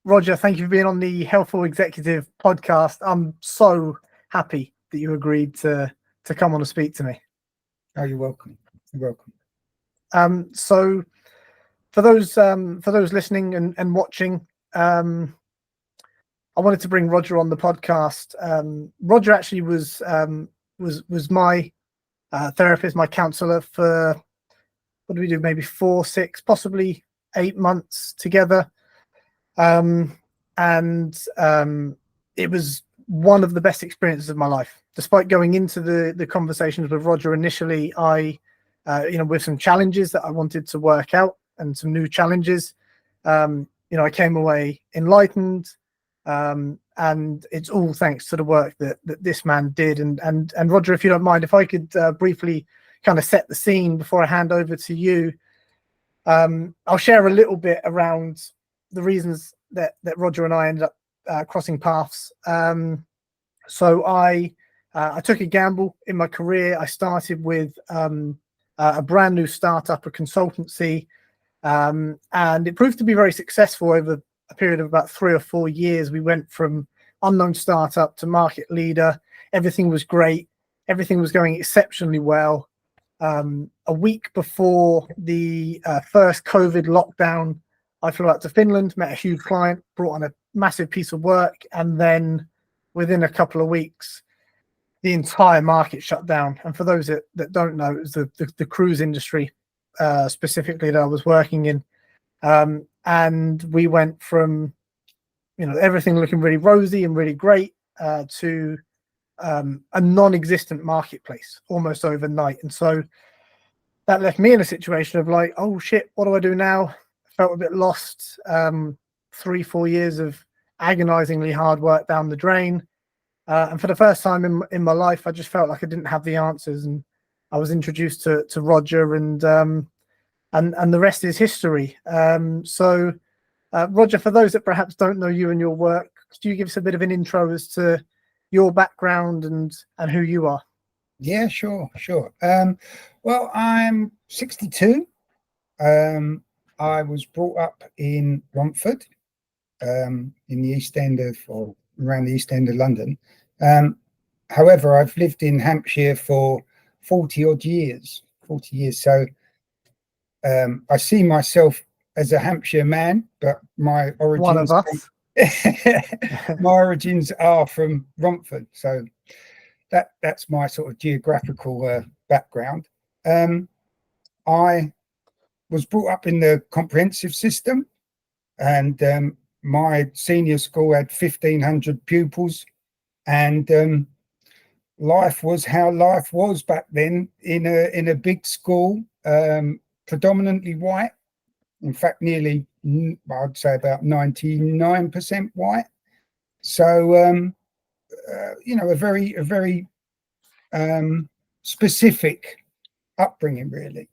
Roger, thank you for being on the Helpful Executive podcast. I'm so happy that you agreed to come on and speak to me. Oh, you're welcome. You're welcome. So for those listening and watching, I wanted to bring Roger on the podcast. Roger actually was my therapist, my counsellor for, what did we do? Maybe 4, 6, possibly 8 months together. It was one of the best experiences of my life. Despite going into the conversations with Roger initially, I, with some challenges that I wanted to work out and some new challenges, I came away enlightened. And it's all thanks to the work that this man did. And Roger, if you don't mind, if I could briefly kind of set the scene before I hand over to you, I'll share a little bit around the reasons that Roger and I ended up crossing paths. So I took a gamble in my career. I started with a brand new startup, a consultancy, and it proved to be very successful over a period of about 3 or 4 years. We went from unknown startup to market leader. Everything was great. Everything was going exceptionally well. A week before the first COVID lockdown, I flew out to Finland, met a huge client, brought on a massive piece of work, and then within a couple of weeks, the entire market shut down. And for those that don't know, it was the cruise industry specifically that I was working in. And we went from, everything looking really rosy and really great to a non-existent marketplace almost overnight. And so that left me in a situation of like, oh shit, what do I do now? I felt a bit lost. 3-4 years of agonizingly hard work down the drain. And for the first time in my life, I just felt like I didn't have the answers. And I was introduced to Roger, and the rest is history. So Roger, for those that perhaps don't know you and your work, could you give us a bit of an intro as to your background and who you are? Yeah, sure. Well, I'm 62. I was brought up in Romford, in the East End or around the East End of London. However, I've lived in Hampshire for 40 odd years. So I see myself as a Hampshire man, but my origins, one of us. My origins are from Romford. So that's my sort of geographical background. I was brought up in the comprehensive system, and my senior school had 1,500 pupils, and life was how life was back then in a big school, predominantly white. In fact, nearly, I'd say about 99% white. So a very specific upbringing, really.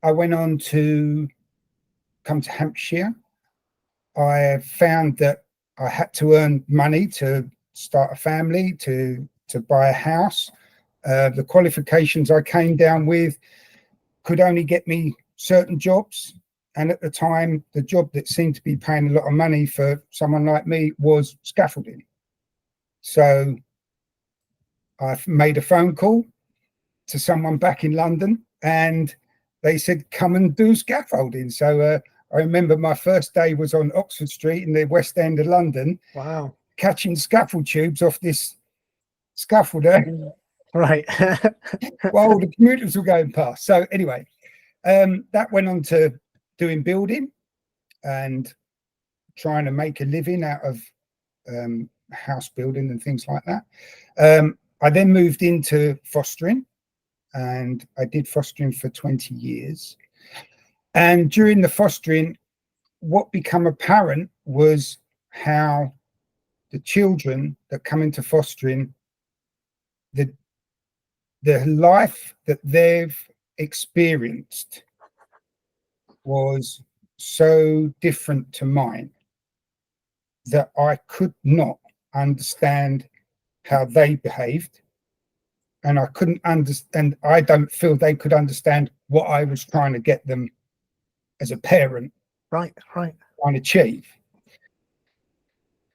I went on to come to Hampshire. I found that I had to earn money to start a family, to buy a house. The qualifications I came down with could only get me certain jobs. And at the time, the job that seemed to be paying a lot of money for someone like me was scaffolding. So I made a phone call to someone back in London, and they said, come and do scaffolding. So I remember my first day was on Oxford Street in the West End of London. Wow. Catching scaffold tubes off this scaffolder. Right. While the commuters were going past. So anyway, that went on to doing building and trying to make a living out of house building and things like that. I then moved into fostering, and I did fostering for 20 years. And during the fostering, what became apparent was how the children that come into fostering, the life that they've experienced was so different to mine that I could not understand how they behaved, and I couldn't understand. I don't feel they could understand what I was trying to get them as a parent Right. trying to achieve.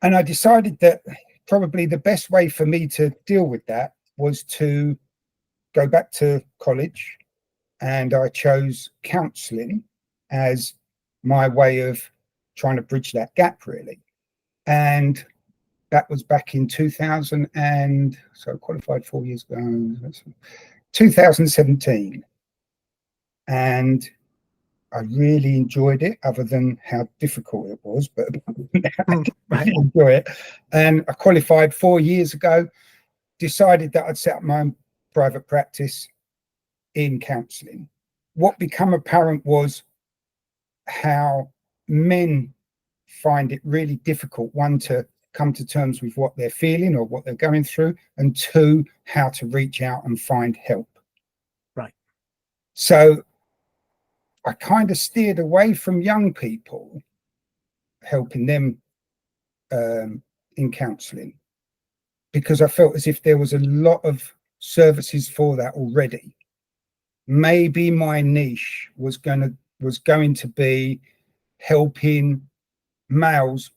And I decided that probably the best way for me to deal with that was to go back to college, and I chose counselling as my way of trying to bridge that gap, really. And that was back in 2000, and so I qualified 4 years ago, 2017. And I really enjoyed it, other than how difficult it was, but I Right. enjoy it. And I qualified 4 years ago, decided that I'd set up my own private practice in counselling. What became apparent was how men find it really difficult, one, to come to terms with what they're feeling or what they're going through, and two, how to reach out and find help. Right. So I kind of steered away from young people, helping them in counselling, because I felt as if there was a lot of services for that already. Maybe my niche was going to be helping males,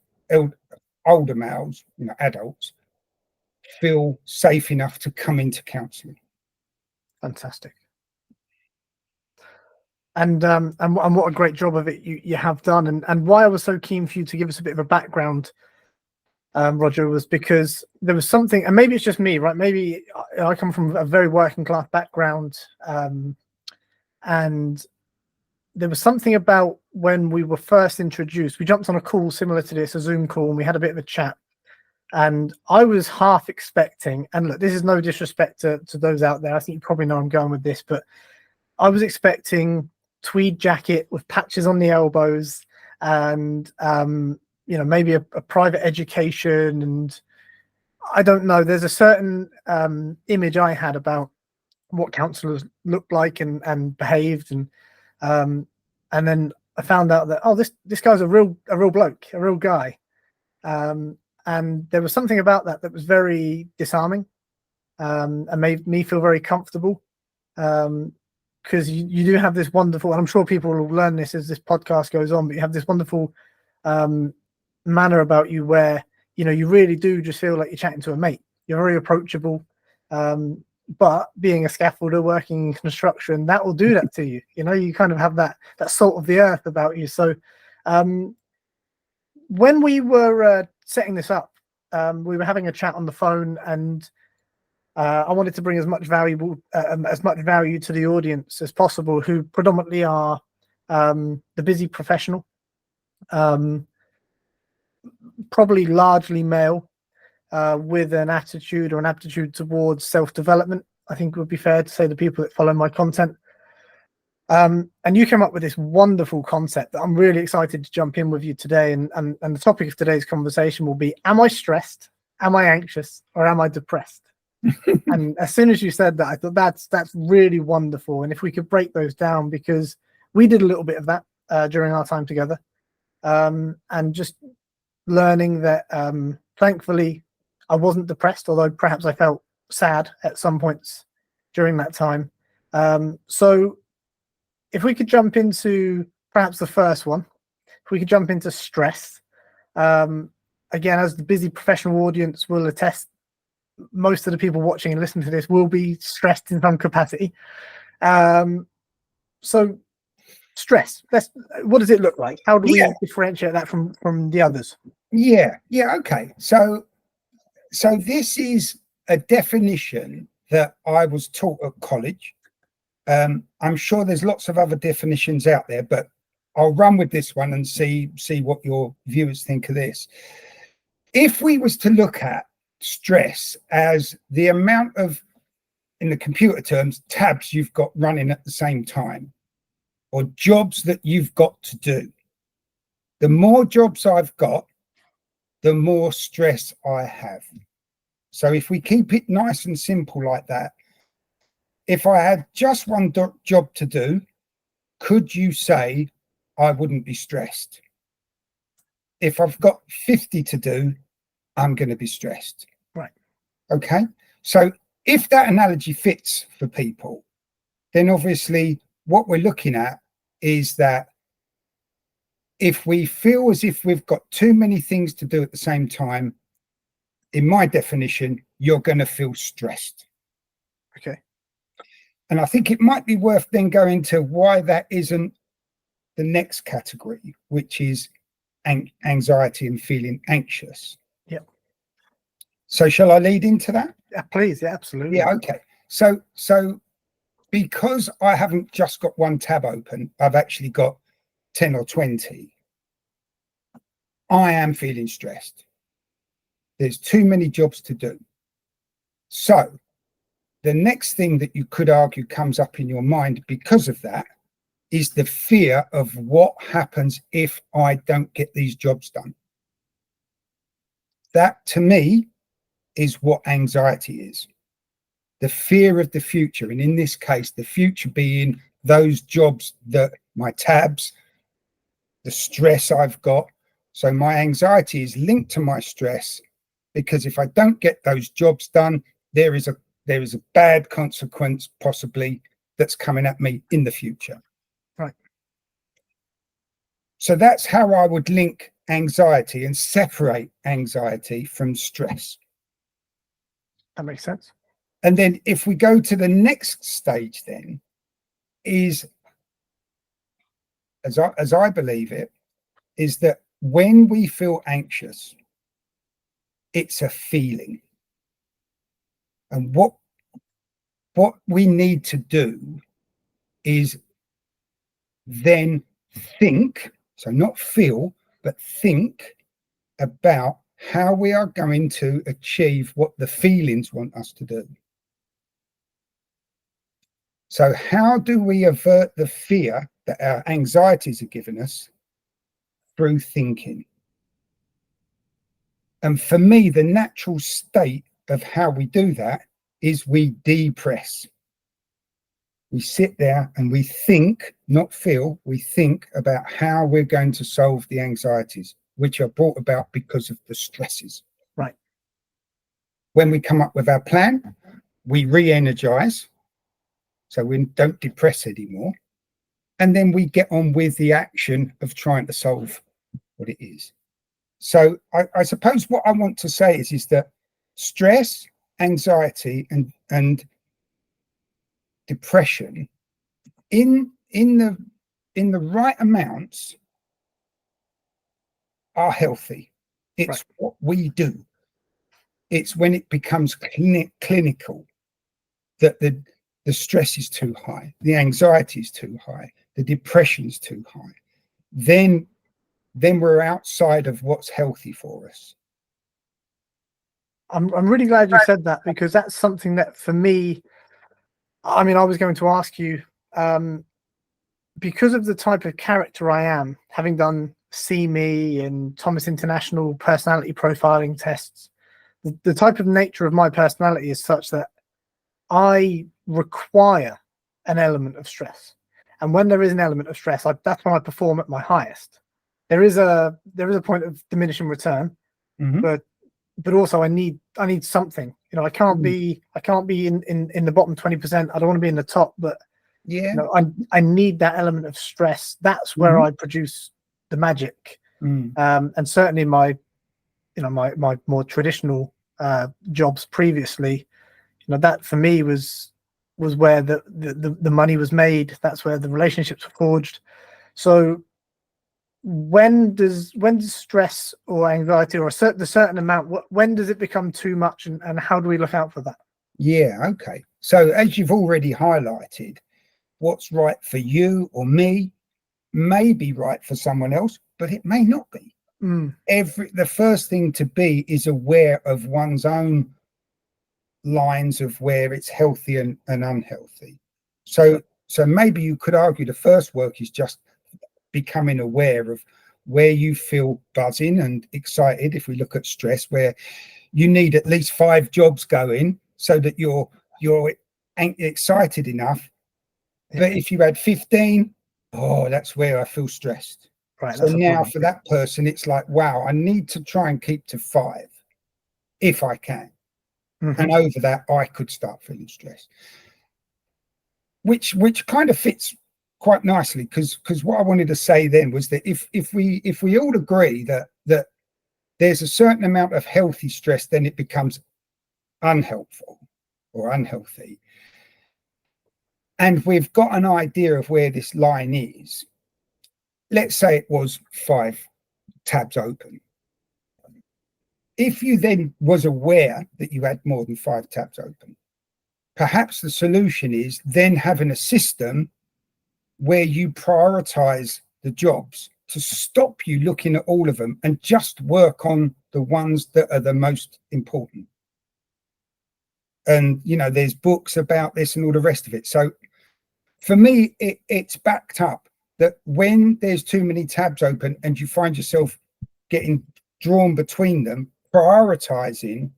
older males, adults, feel safe enough to come into counselling. Fantastic. And what a great job of it you have done. And why I was so keen for you to give us a bit of a background, Roger, was because there was something, and maybe it's just me, right? Maybe I come from a very working class background, and there was something about when we were first introduced. We jumped on a call similar to this, a Zoom call, and we had a bit of a chat. And I was half expecting, and look, this is no disrespect to those out there, I think you probably know I'm going with this, but I was expecting tweed jacket with patches on the elbows, and maybe a private education, and I don't know, there's a certain image I had about what counsellors looked like and behaved, and then I found out that, oh, this guy's a real bloke, a real guy, and there was something about that was very disarming, and made me feel very comfortable, because you do have this wonderful, and I'm sure people will learn this as this podcast goes on, but you have this wonderful manner about you where you really do just feel like you're chatting to a mate. You're very approachable, but being a scaffolder working in construction, that will do that to you. You kind of have that salt of the earth about you. So when we were setting this up, we were having a chat on the phone, and I wanted to bring as much value to the audience as possible, who predominantly are the busy professional, probably largely male, with an attitude or an aptitude towards self-development. I think it would be fair to say the people that follow my content. And you came up with this wonderful concept that I'm really excited to jump in with you today. And the topic of today's conversation will be, am I stressed? Am I anxious? Or am I depressed? And as soon as you said that, I thought that's really wonderful. And if we could break those down, because we did a little bit of that during our time together, and just learning that thankfully I wasn't depressed, although perhaps I felt sad at some points during that time. So if we could jump into perhaps the first one, if we could jump into stress, again, as the busy professional audience will attest, most of the people watching and listening to this will be stressed in some capacity. So stress, what does it look like? How do we differentiate that from the others? Okay, so this is a definition that I was taught at college. I'm sure there's lots of other definitions out there, but I'll run with this one and see what your viewers think of this. If we was to look at stress as the amount of, in the computer terms, tabs you've got running at the same time, or jobs that you've got to do, the more jobs I've got, the more stress I have. So if we keep it nice and simple like that, if I had just one job to do, could you say I wouldn't be stressed? If I've got 50 to do, I'm going to be stressed. Right. Okay. So if that analogy fits for people, then obviously what we're looking at is that if we feel as if we've got too many things to do at the same time, in my definition, you're going to feel stressed. Okay. And I think it might be worth then going to why that isn't the next category, which is anxiety and feeling anxious. Yep. So shall I lead into that? Yeah, please. Yeah, absolutely. Yeah, okay. So because I haven't just got one tab open, I've actually got 10 or 20. I am feeling stressed. There's too many jobs to do. So the next thing that you could argue comes up in your mind because of that is the fear of what happens if I don't get these jobs done. That, to me, is what anxiety is. The fear of the future. And in this case, the future being those jobs that my tabs, the stress I've got. So my anxiety is linked to my stress, because if I don't get those jobs done, there is a bad consequence possibly that's coming at me in the future. Right. So that's how I would link anxiety and separate anxiety from stress. That makes sense. And then if we go to the next stage, then is, as I believe it, is that when we feel anxious, it's a feeling. And what we need to do is then think, so not feel, but think about how we are going to achieve what the feelings want us to do. So how do we avert the fear that our anxieties are giving us? Through thinking. And for me, the natural state of how we do that is we depress. We sit there and we think, not feel, we think about how we're going to solve the anxieties, which are brought about because of the stresses. Right. When we come up with our plan, we re-energize. So we don't depress anymore. And then we get on with the action of trying to solve what it is. So I suppose what I want to say is that stress, anxiety, and depression in the right amounts are healthy. It's right. What we do. It's when it becomes clinical that the stress is too high, the anxiety is too high, the depression is too high. Then we're outside of what's healthy for us. I'm really glad you said that, because that's something that for me, I mean, I was going to ask you, because of the type of character I am, having done See Me and Thomas International personality profiling tests, the type of nature of my personality is such that I require an element of stress. And when there is an element of stress, that's when I perform at my highest. There is a point of diminishing return, but also I need something. You know, I can't be in the bottom 20%. I don't want to be in the top, but yeah, you know, I need that element of stress. That's where I produce the magic. And certainly my more traditional jobs previously, you know, that for me was where the money was made. That's where the relationships were forged. So when does stress or anxiety or the certain amount, when does it become too much, and how do we look out for that? Yeah, okay. So as you've already highlighted, what's right for you or me may be right for someone else, but it may not be. The first thing to be is aware of one's own lines of where it's healthy and unhealthy. So maybe you could argue the first work is just becoming aware of where you feel buzzing and excited. If we look at stress, where you need at least 5 jobs going so that you're excited enough. But if you had 15, that's where I feel stressed. Right. So now for that person, it's like, wow, I need to try and keep to 5 if I can. And over that, I could start feeling stressed, which kind of fits quite nicely, because what I wanted to say then was that if we all agree that there's a certain amount of healthy stress, then it becomes unhelpful or unhealthy. And we've got an idea of where this line is. Let's say it was 5 tabs open. If you then was aware that you had more than 5 tabs open, perhaps the solution is then having a system where you prioritize the jobs to stop you looking at all of them and just work on the ones that are the most important. And, you know, there's books about this and all the rest of it. So for me, it's backed up that when there's too many tabs open and you find yourself getting drawn between them, prioritizing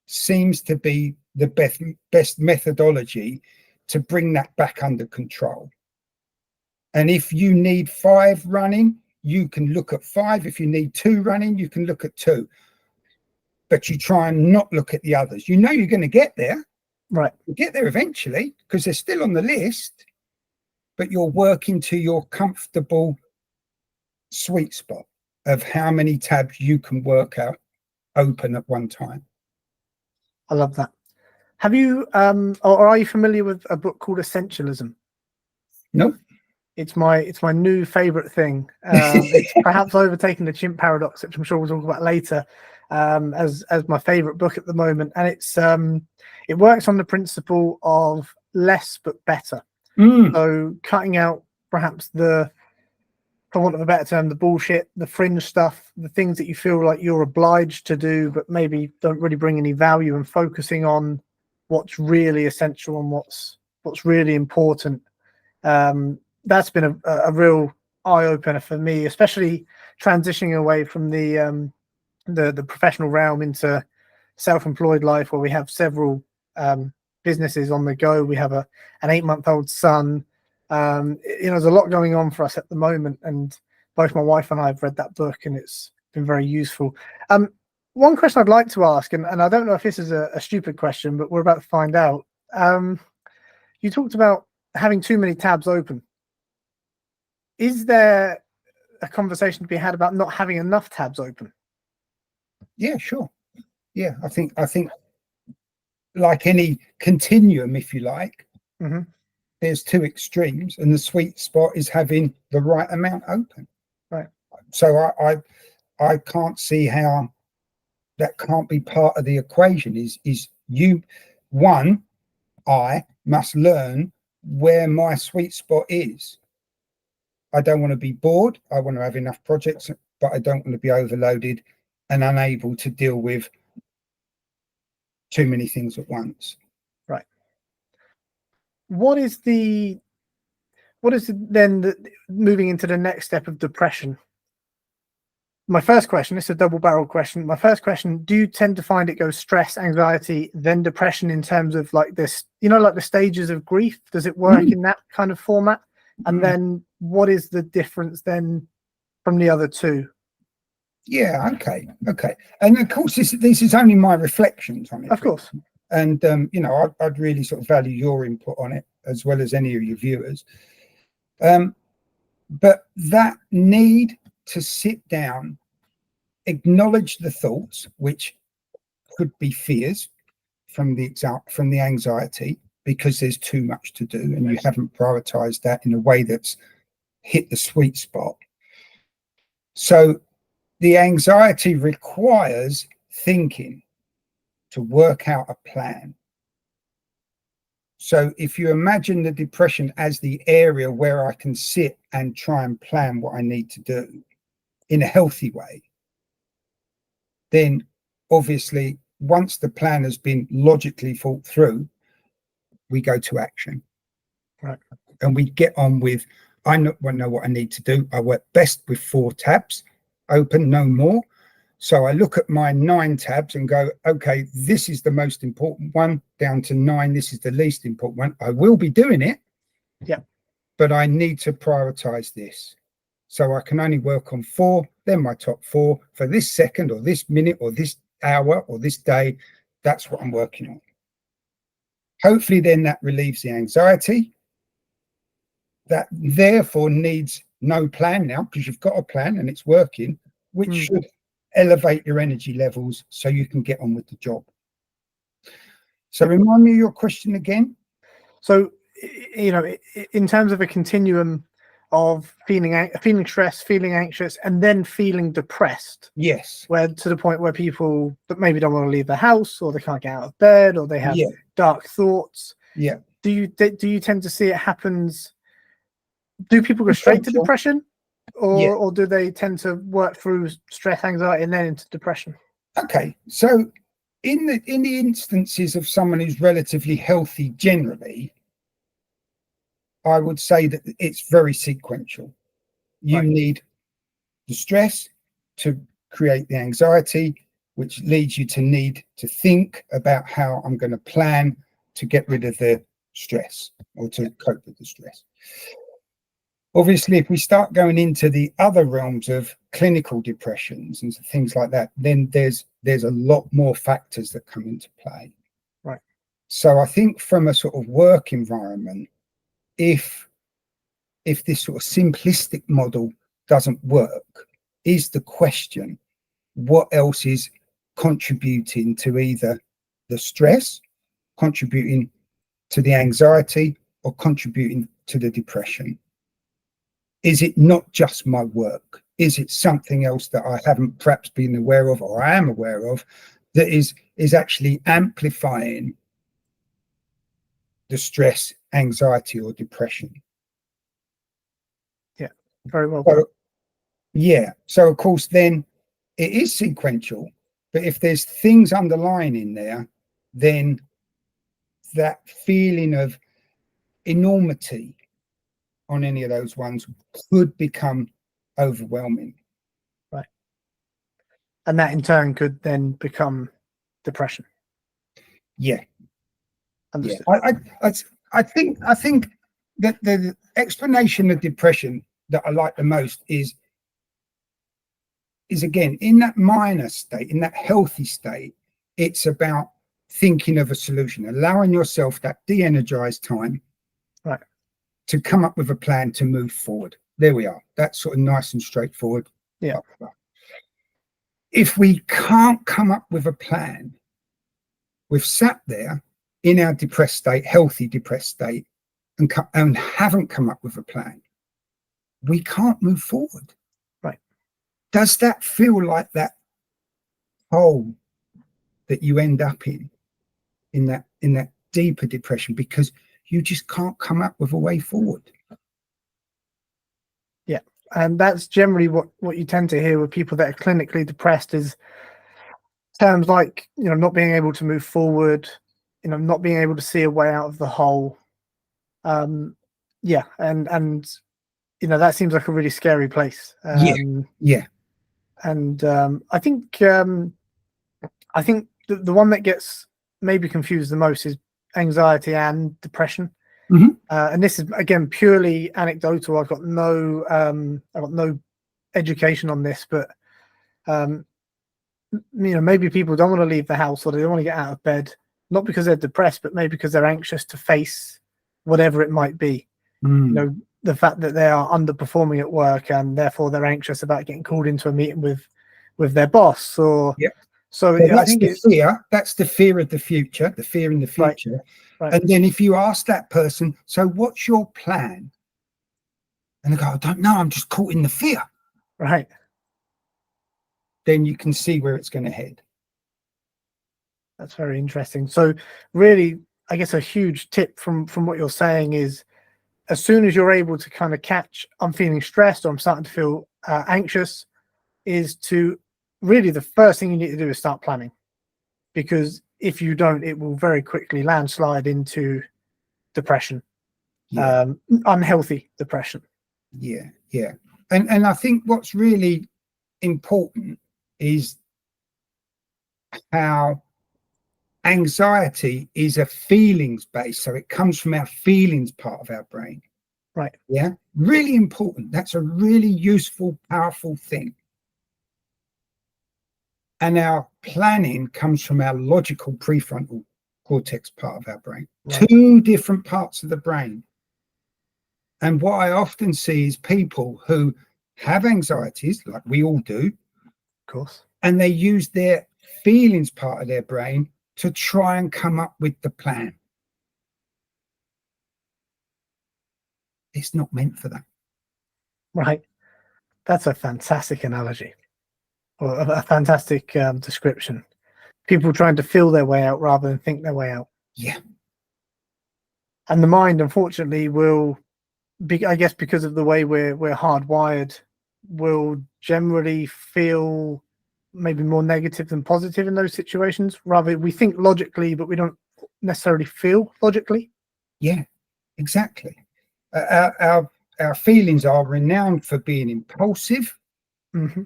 seems to be the best methodology to bring that back under control. And if you need 5 running, you can look at 5. If you need 2 running, you can look at 2. But you try and not look at the others. You know you're going to get there. Right. You get there eventually because they're still on the list, but you're working to your comfortable sweet spot of how many tabs you can work out open at one time. I love that. Have you or are you familiar with a book called Essentialism? No. It's my new favorite thing. It's perhaps overtaken the Chimp paradox, which I'm sure we'll talk about later, as my favorite book at the moment. And it's it works on the principle of less but better. So cutting out perhaps the, for want of a better term, the bullshit, the fringe stuff, the things that you feel like you're obliged to do but maybe don't really bring any value, and focusing on what's really essential and what's really important. That's been a real eye-opener for me, especially transitioning away from the professional realm into self-employed life, where we have several businesses on the go. We have an 8-month-old son. You know, there's a lot going on for us at the moment, and both my wife and I have read that book, and it's been very useful. One question I'd like to ask, and I don't know if this is a stupid question, but we're about to find out. You talked about having too many tabs open. Is there a conversation to be had about not having enough tabs open? Yeah, sure. Yeah, I think like any continuum, if you like, there's 2 extremes, and the sweet spot is having the right amount open. Right. So I can't see how that can't be part of the equation. I must learn where my sweet spot is. I don't want to be bored. I want to have enough projects, but I don't want to be overloaded and unable to deal with too many things at once. Right. What is then moving into the next step of depression? My first question, it's a double-barrel question. My first question, do you tend to find it goes stress, anxiety, then depression in terms of like this, you know, like the stages of grief? Does it work in that kind of format? And then what is the difference then from the other 2? Yeah, okay. And of course, this is only my reflections on it. Of course. And, you know, I'd really sort of value your input on it as well as any of your viewers. But that need to sit down, acknowledge the thoughts, which could be fears from the anxiety, because there's too much to do and you haven't prioritized that in a way that's hit the sweet spot. So the anxiety requires thinking to work out a plan. So if you imagine the depression as the area where I can sit and try and plan what I need to do in a healthy way, then obviously once the plan has been logically thought through, we go to action. Right. And we get on with, I know what I need to do. I work best with 4 tabs open, no more. So I look at my 9 tabs and go, okay, this is the most important one, down to 9. This is the least important one. I will be doing it. Yeah. But I need to prioritize this. So I can only work on 4, then my top 4 for this second or this minute or this hour or this day. That's what I'm working on. Hopefully then that relieves the anxiety. that therefore needs no plan now, because you've got a plan and it's working, which should elevate your energy levels so you can get on with the job. So remind me of your question again. So, in terms of a continuum of feeling stressed, feeling anxious, and then feeling depressed. Yes. Where to the point where people that maybe don't want to leave the house, or they can't get out of bed, or they have dark thoughts. Yeah. Do you tend to see it happens? Do people go straight to depression, or do they tend to work through stress, anxiety, and then into depression? Okay, so in the instances of someone who's relatively healthy generally, I would say that it's very sequential. You need the stress to create the anxiety, which leads you to need to think about how I'm going to plan to get rid of the stress or to cope with the stress. Obviously, if we start going into the other realms of clinical depressions and things like that, then there's a lot more factors that come into play. Right. So I think from a sort of work environment, if this sort of simplistic model doesn't work, is the question, what else is contributing to either the stress, contributing to the anxiety, or contributing to the depression? Is it not just my work? Is it something else that I haven't perhaps been aware of, or I am aware of, that is actually amplifying the stress, anxiety, or depression? Yeah, very well. So, yeah. So of course, then it is sequential, but if there's things underlying in there, then that feeling of enormity on any of those ones could become overwhelming. Right. And that in turn could then become depression. Yeah. Understood. Yeah. I think that the explanation of depression that I like the most is again in that minor state, in that healthy state. It's about thinking of a solution, allowing yourself that de-energized time, right, to come up with a plan to move forward. There we are. That's sort of nice and straightforward. Yeah. If we can't come up with a plan, we've sat there in our depressed state, healthy depressed state, and haven't come up with a plan. We can't move forward. Right. Does that feel like that hole that you end up in that deeper depression because you just can't come up with a way forward? Yeah. And that's generally what you tend to hear with people that are clinically depressed is terms like, not being able to move forward, not being able to see a way out of the hole. Yeah. And that seems like a really scary place. Yeah. And I think the one that gets maybe confused the most is anxiety and depression. Mm-hmm. And this is again purely anecdotal. I've got no education on this, but maybe people don't want to leave the house or they don't want to get out of bed, not because they're depressed, but maybe because they're anxious to face whatever it might be. The fact that they are underperforming at work and therefore they're anxious about getting called into a meeting with their boss, or so I think the fear. That's the fear of the future, the fear in the future. Right. And then if you ask that person, so what's your plan? And they go, I don't know, I'm just caught in the fear. Right. Then you can see where it's going to head. That's very interesting. So really, I guess a huge tip from what you're saying is, as soon as you're able to kind of catch, I'm feeling stressed or I'm starting to feel anxious, is to really the first thing you need to do is start planning. Because if you don't, it will very quickly landslide into depression, unhealthy depression. Yeah. And I think what's really important is how anxiety is a feelings based, so it comes from our feelings part of our brain. Right. Yeah, really important. That's a really useful, powerful thing. And our planning comes from our logical prefrontal cortex part of our brain. Right. Two different parts of the brain. And what I often see is people who have anxieties, like we all do, Of course. and they use their feelings part of their brain to try and come up with the plan. It's not meant for that. Right. That's a fantastic analogy, or a fantastic description. People trying to feel their way out rather than think their way out. Yeah. And the mind, unfortunately, will be, I guess, because of the way we're hardwired, will generally feel maybe more negative than positive in those situations. Rather, we think logically, but we don't necessarily feel logically. Yeah, exactly. Our feelings are renowned for being impulsive, Mm-hmm.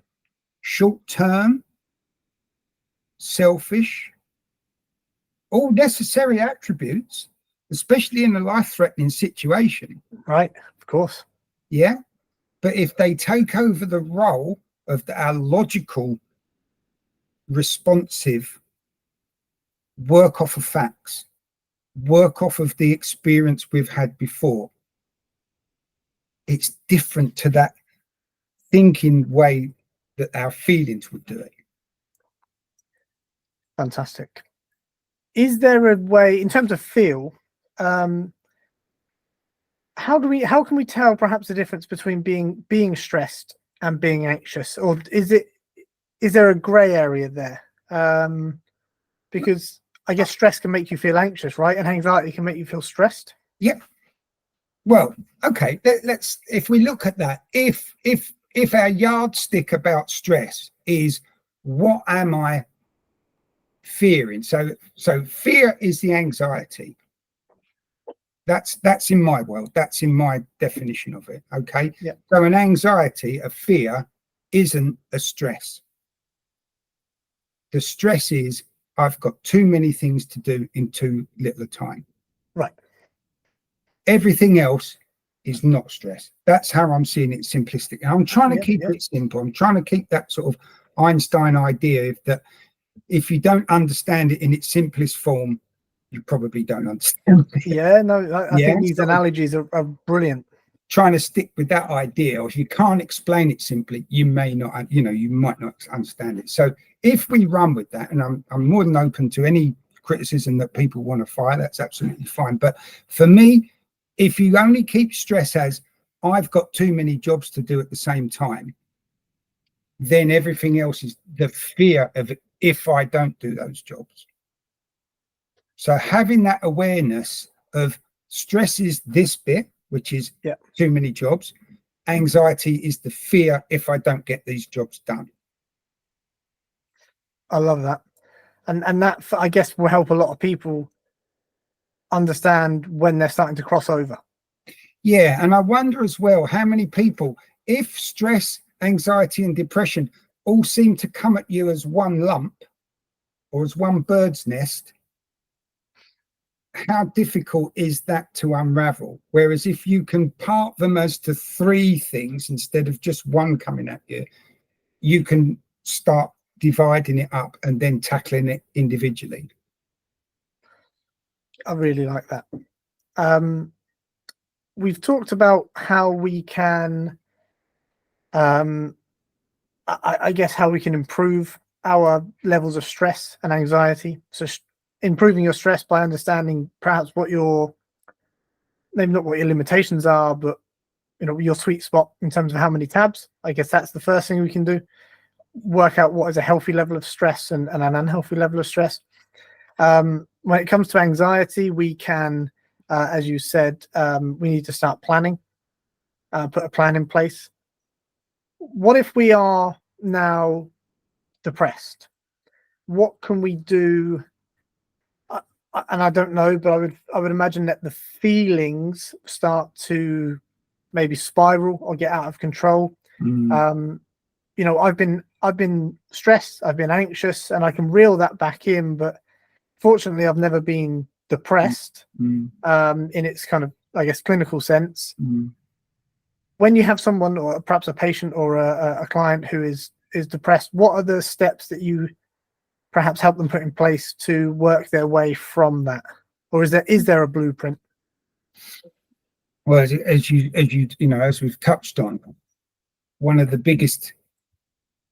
short-term, selfish, all necessary attributes, especially in a life-threatening situation. Right, of course. Yeah. But if they take over the role of our logical, responsive, work off of facts, work off of the experience we've had before, it's different to that thinking way that our feelings would do it. Fantastic. Is there a way, in terms of feel, how can we tell perhaps the difference between being stressed and being anxious, or is there a gray area there? Because I guess stress can make you feel anxious, right? And anxiety can make you feel stressed. Yep. Well, okay, let's if we look at that, if our yardstick about stress is what am I fearing? So fear is the anxiety. That's in my world. That's in my definition of it. Okay. Yeah. So an anxiety, a fear, isn't a stress. The stress is I've got too many things to do in too little time. Right. Everything else is not stress. That's how I'm seeing it simplistic. And I'm trying to keep it simple. I'm trying to keep that sort of Einstein idea that if you don't understand it in its simplest form, you probably don't understand it. Yeah, no, I think these analogies are brilliant. Trying to stick with that idea, or if you can't explain it simply, you may not, you might not understand it. So if we run with that, and I'm more than open to any criticism that people want to fire, that's absolutely fine. But for me, if you only keep stress as I've got too many jobs to do at the same time, then everything else is the fear of it if I don't do those jobs. So having that awareness of stress is this bit, which is too many jobs. Anxiety is the fear if I don't get these jobs done. I love that. And that, I guess, will help a lot of people understand when they're starting to cross over. Yeah. And I wonder as well, how many people, if stress, anxiety and depression all seem to come at you as one lump or as one bird's nest, how difficult is that to unravel? Whereas if you can part them as to three things instead of just one coming at you, you can start dividing it up and then tackling it individually. I really like that. We've talked about how we can, I guess, how we can improve our levels of stress and anxiety. So improving your stress by understanding perhaps what maybe not what your limitations are, but your sweet spot in terms of how many tabs. I guess that's the first thing we can do. Work out what is a healthy level of stress and an unhealthy level of stress. When it comes to anxiety, we can, as you said, we need to start planning, put a plan in place. What if we are now depressed? What can we do? And I don't know, but I would imagine that the feelings start to maybe spiral or get out of control. I've been stressed, I've been anxious, and I can reel that back in, but fortunately I've never been depressed in its kind of, I guess, clinical sense. When you have someone, or perhaps a patient or a client who is depressed, what are the steps that you perhaps help them put in place to work their way from that? Or is there a blueprint? Well, as we've touched on, one of the biggest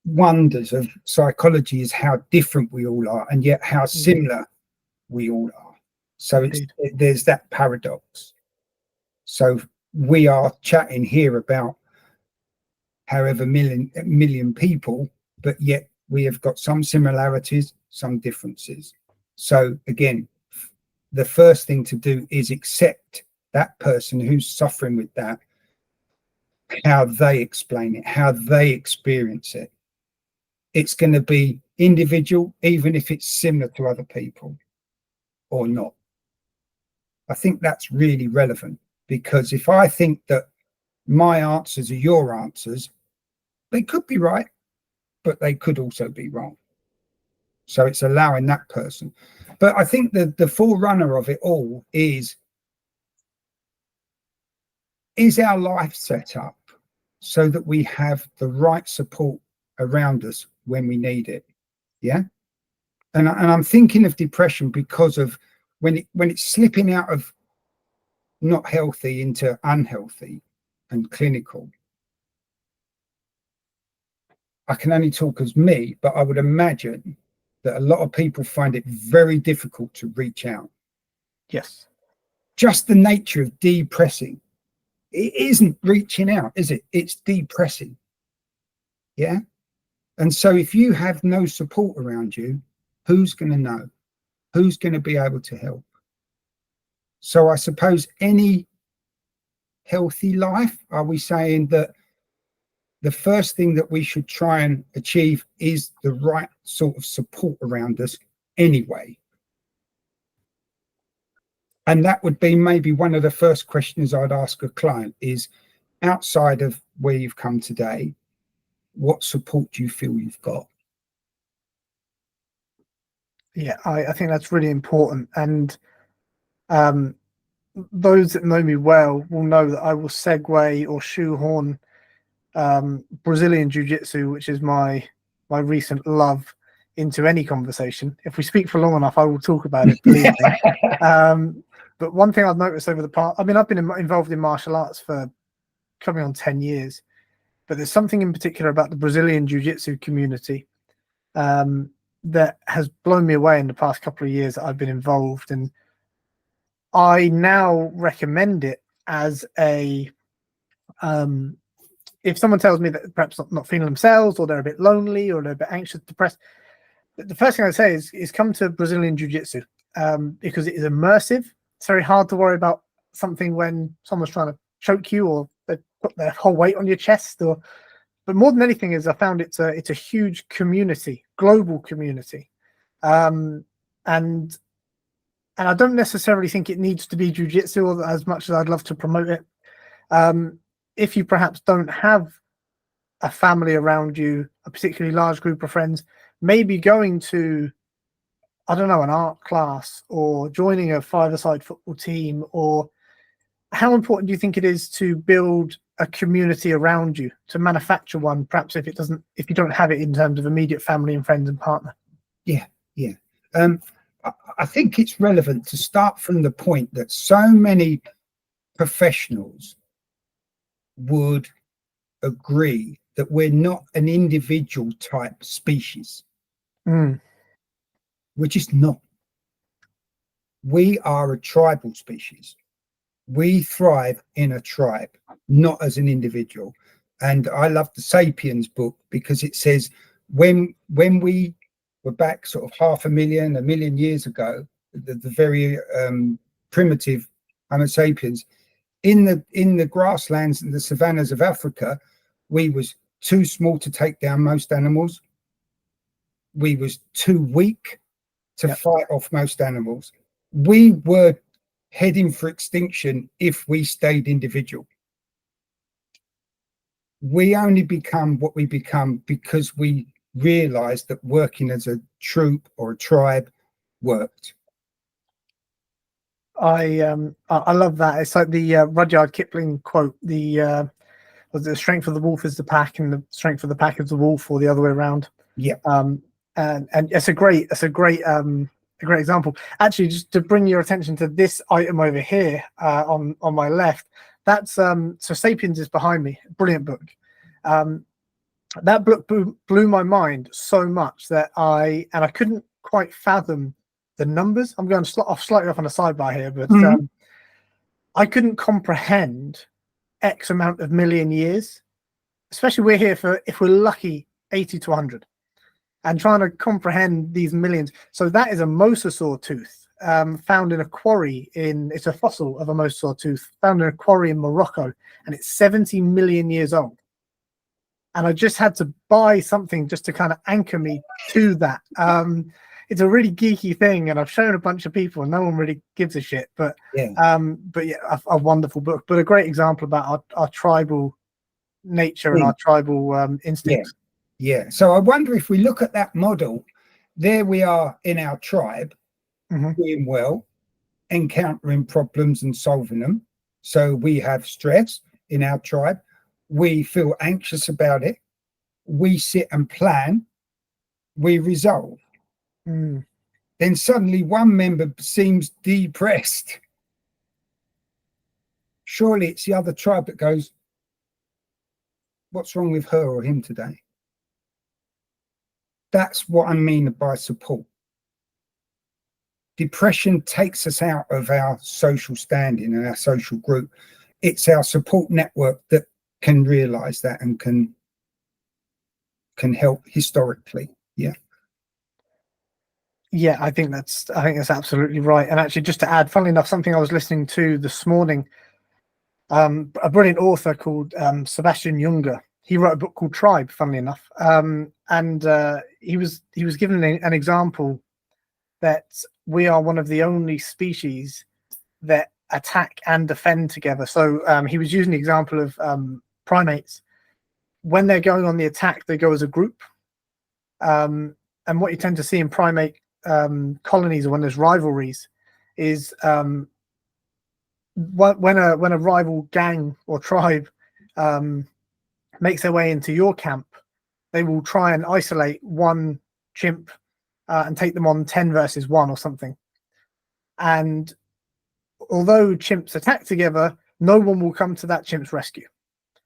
wonders of psychology is how different we all are, and yet how similar we all are. So there's that paradox. So we are chatting here about however million people, but yet we have got some similarities, some differences. So again, the first thing to do is accept that person who's suffering with that, how they explain it, how they experience it. It's going to be individual, even if it's similar to other people or not. I think that's really relevant, because if I think that my answers are your answers, they could be right, but they could also be wrong. So it's allowing that person. But I think the forerunner of it all is our life set up so that we have the right support around us when we need it. Yeah. And I'm thinking of depression because of when it's slipping out of not healthy into unhealthy and clinical. I can only talk as me, but I would imagine that a lot of people find it very difficult to reach out. Yes. Just the nature of depressing. It isn't reaching out, is it? It's depressing. Yeah. And so if you have no support around you, who's going to know? Who's going to be able to help? So I suppose any healthy life, are we saying that the first thing that we should try and achieve is the right sort of support around us anyway? And that would be maybe one of the first questions I'd ask a client is, outside of where you've come today, what support do you feel you've got? Yeah, I think that's really important. And those that know me well will know that I will segue or shoehorn Brazilian Jiu-Jitsu, which is my recent love, into any conversation. If we speak for long enough, I will talk about it, believe me. But one thing I've noticed over the past, I've been involved in martial arts for coming on 10 years, but there's something in particular about the Brazilian Jiu-Jitsu community that has blown me away in the past couple of years that I've been involved. And I now recommend it as a, if someone tells me that perhaps not feeling themselves, or they're a bit lonely, or they're a bit anxious, depressed, the first thing I say is come to Brazilian Jiu-Jitsu, because it is immersive. It's very hard to worry about something when someone's trying to choke you, or they put their whole weight on your chest. But more than anything is I found it's a huge community, global community. And I don't necessarily think it needs to be jiu-jitsu, as much as I'd love to promote it. If you perhaps don't have a family around you, a particularly large group of friends, maybe going to, I don't know, an art class, or joining a five-a-side football team, or how important do you think it is to build a community around you, to manufacture one, perhaps if you don't have it in terms of immediate family and friends and partner? Yeah. I think it's relevant to start from the point that so many professionals would agree that we're not an individual type species. We're just not. We are a tribal species. We thrive in a tribe, not as an individual. And I love the Sapiens book, because it says when we were back sort of 500,000, 1 million years ago, the very primitive Homo sapiens, in the grasslands and the savannas of Africa, we was too small to take down most animals. We was too weak to fight off most animals. We were heading for extinction if we stayed individual. We only become what we become because we realized that working as a troop or a tribe worked. I love that. It's like the Rudyard Kipling quote: the strength of the wolf is the pack, and the strength of the pack is the wolf, or the other way around. Yeah. And it's a great example. Actually, just to bring your attention to this item over here on my left, that's so Sapiens is behind me. Brilliant book. That book blew my mind so much that I couldn't quite fathom the numbers. I'm going slightly off on a sidebar here, but I couldn't comprehend X amount of million years. Especially we're here for, if we're lucky, 80 to 100, and trying to comprehend these millions. So that is a mosasaur tooth found in a quarry it's a fossil of a mosasaur tooth found in a quarry in Morocco, and it's 70 million years old. And I just had to buy something just to kind of anchor me to that. It's a really geeky thing, and I've shown a bunch of people, and no one really gives a shit. But yeah, a wonderful book, but a great example about our tribal nature and our tribal instincts. Yeah. So I wonder if we look at that model, there we are in our tribe, doing well, encountering problems and solving them. So we have stress in our tribe. We feel anxious about it. We sit and plan. We resolve. Then suddenly one member seems depressed. Surely it's the other tribe that goes, what's wrong with her or him today? That's what I mean by support. Depression takes us out of our social standing and our social group. It's our support network that can realize that and can help historically. Yeah, I think that's absolutely right. And actually, just to add, funnily enough, something I was listening to this morning, a brilliant author called Sebastian Junger. He wrote a book called Tribe, funnily enough, and he was given an example that we are one of the only species that attack and defend together. So he was using the example of primates. When they're going on the attack, they go as a group. And what you tend to see in primate colonies, or when there's rivalries, is when a rival gang or tribe makes their way into your camp, they will try and isolate one chimp and take them on 10 versus 1 or something. And although chimps attack together, no one will come to that chimp's rescue.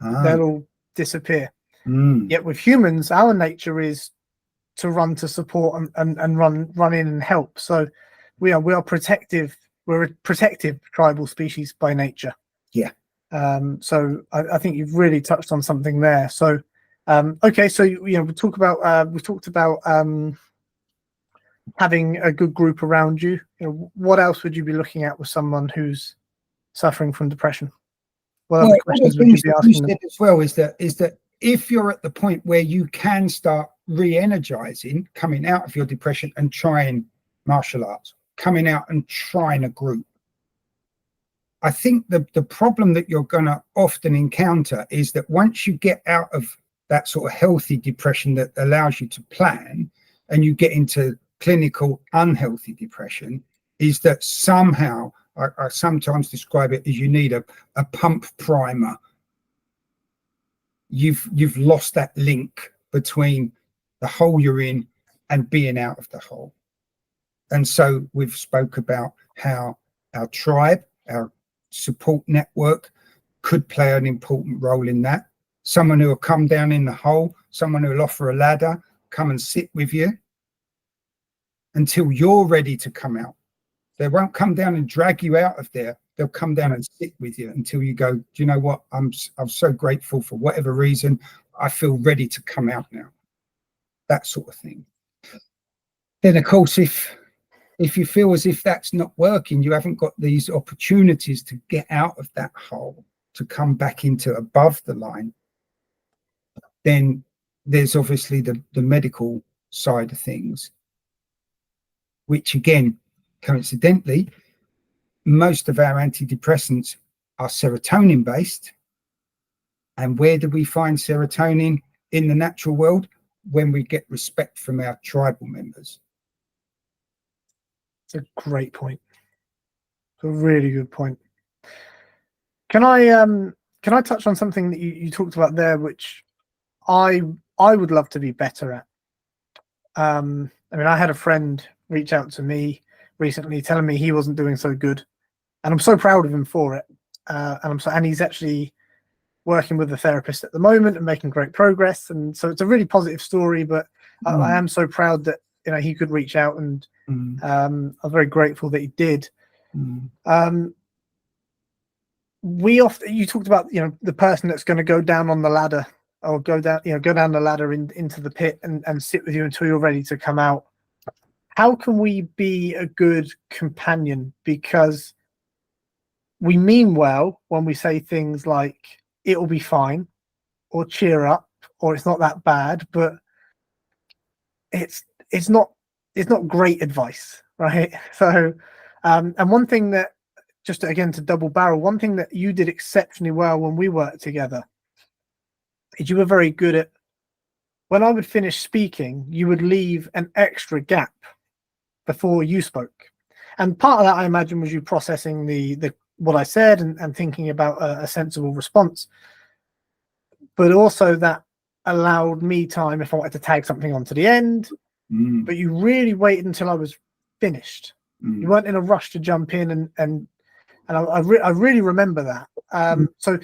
They'll all disappear. Yet with humans, our nature is to run to support and run in and help. So we are protective. We're a protective tribal species by nature. Yeah. So I think you've really touched on something there. So okay, so we talked about having a good group around you. What else would you be looking at with someone who's suffering from depression? What other questions would you be asking them? As well is that if you're at the point where you can start re-energizing, coming out of your depression and trying martial arts, coming out and trying a group, I think the problem that you're going to often encounter is that once you get out of that sort of healthy depression that allows you to plan, and you get into clinical unhealthy depression, is that somehow, I sometimes describe it as you need a pump primer. You've lost that link between the hole you're in and being out of the hole. And so we've spoke about how our tribe, our support network, could play an important role in that. Someone who will come down in the hole, someone who will offer a ladder, come and sit with you until you're ready to come out. They won't come down and drag you out of there. They'll come down and sit with you until you go, do you know what? I'm so grateful for whatever reason. I feel ready to come out now. That sort of thing. Then, of course, if you feel as if that's not working, you haven't got these opportunities to get out of that hole, to come back into above the line, then there's obviously the medical side of things, which again, coincidentally, most of our antidepressants are serotonin based. And where do we find serotonin in the natural world? When we get respect from our tribal members. It's a great point. It's a really good point. Can I touch on something that you talked about there, which I would love to be better at? I mean, I had a friend reach out to me recently telling me he wasn't doing so good, and I'm so proud of him for it. and he's actually working with a therapist at the moment and making great progress. And so it's a really positive story. But I am so proud that he could reach out, and I'm very grateful that he did. You talked about the person that's going to go down on the ladder, or go down the ladder into the pit and sit with you until you're ready to come out. How can we be a good companion? Because we mean well when we say things like it'll be fine, or cheer up, or it's not that bad, but it's not great advice, right? So and one thing that, just again to double barrel, one thing that you did exceptionally well when we worked together is you were very good at, when I would finish speaking, you would leave an extra gap before you spoke. And part of that, I imagine, was you processing the what I said and thinking about a sensible response. But also that allowed me time if I wanted to tag something onto the end. But you really waited until I was finished. You weren't in a rush to jump in, and I really remember that. So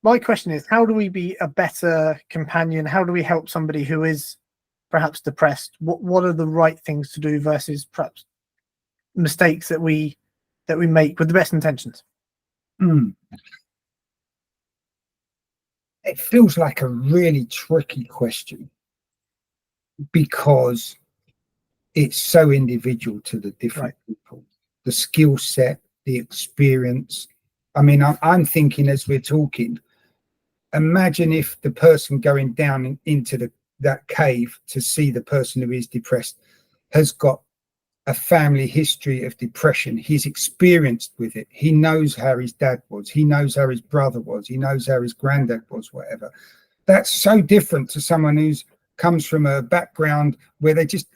my question is, how do we be a better companion? How do we help somebody who is perhaps depressed? What are the right things to do versus perhaps mistakes that we make with the best intentions? It feels like a really tricky question, because it's so individual to the different people, the skill set, the experience. I mean, I'm thinking as we're talking, imagine if the person going down into that cave to see the person who is depressed has got a family history of depression. He's experienced with it. He knows how his dad was. He knows how his brother was. He knows how his granddad was, whatever. That's so different to someone who's comes from a background where they just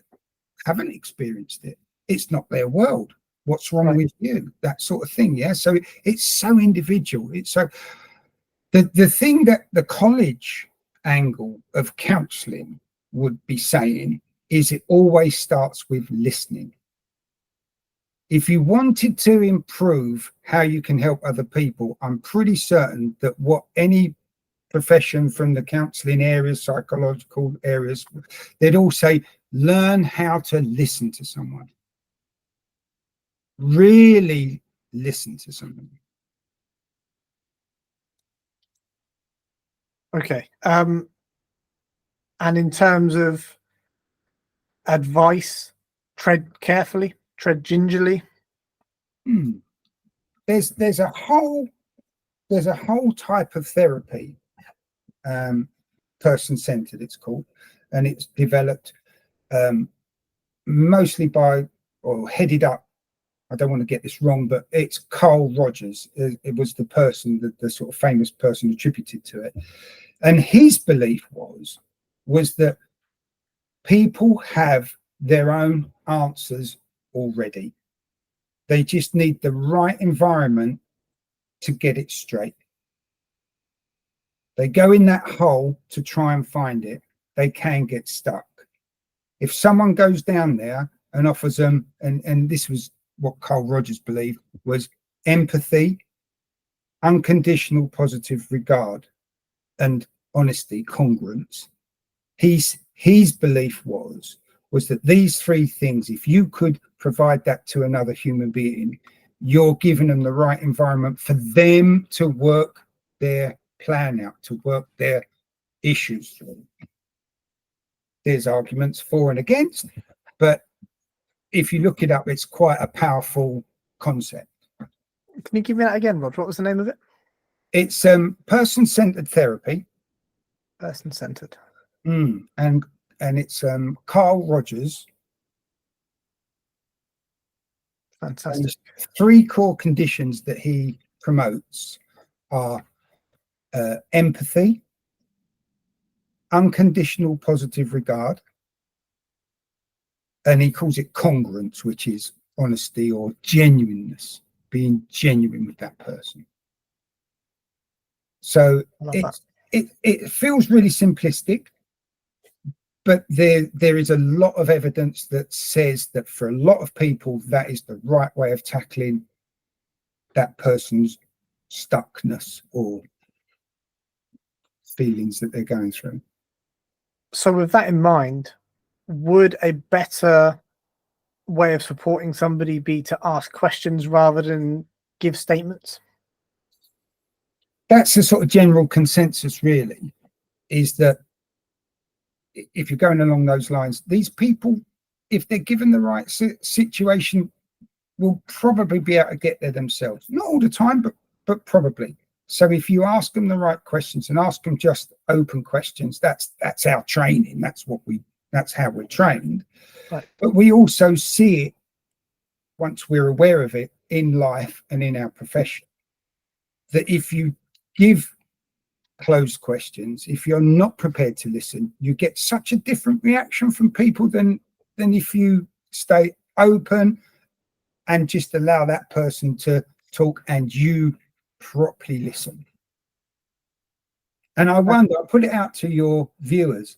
haven't experienced it. It's not their world. What's wrong with you? That sort of thing. Yeah. So it's so individual. It's so the thing that the college angle of counselling would be saying is it always starts with listening. If you wanted to improve how you can help other people, I'm pretty certain that what any profession from the counselling areas, psychological areas, they'd all say, learn how to listen to someone. Really listen to someone. Okay. And in terms of advice, tread carefully, tread gingerly. There's a whole type of therapy, person-centered it's called, and it's developed mostly by, or headed up, I don't want to get this wrong, but it's Carl Rogers. It was the person, the sort of famous person attributed to it. And his belief was that people have their own answers already. They just need the right environment to get it straight. They go in that hole to try and find it. They can get stuck. If someone goes down there and offers them, and this was what Carl Rogers believed, was empathy, unconditional positive regard, and honesty, congruence. His belief was that these three things, if you could provide that to another human being, you're giving them the right environment for them to work their plan out, to work their issues through. There's arguments for and against, but if you look it up, it's quite a powerful concept. Can you give me that again, Rod? What was the name of it? It's person-centered therapy. Person-centered. And it's Carl Rogers. Fantastic. And three core conditions that he promotes are empathy, unconditional positive regard, and he calls it congruence, which is honesty or genuineness, being genuine with that person. So it feels really simplistic, but there is a lot of evidence that says that for a lot of people, that is the right way of tackling that person's stuckness or feelings that they're going through. So with that in mind, would a better way of supporting somebody be to ask questions rather than give statements? That's the sort of general consensus, really, is that if you're going along those lines, these people, if they're given the right situation, will probably be able to get there themselves. Not all the time, but probably. So if you ask them the right questions and ask them just open questions, that's our training. That's how we're trained. Right. But we also see it once we're aware of it in life and in our profession. That if you give closed questions, if you're not prepared to listen, you get such a different reaction from people than if you stay open and just allow that person to talk and you properly listen. And I wonder, I'll put it out to your viewers,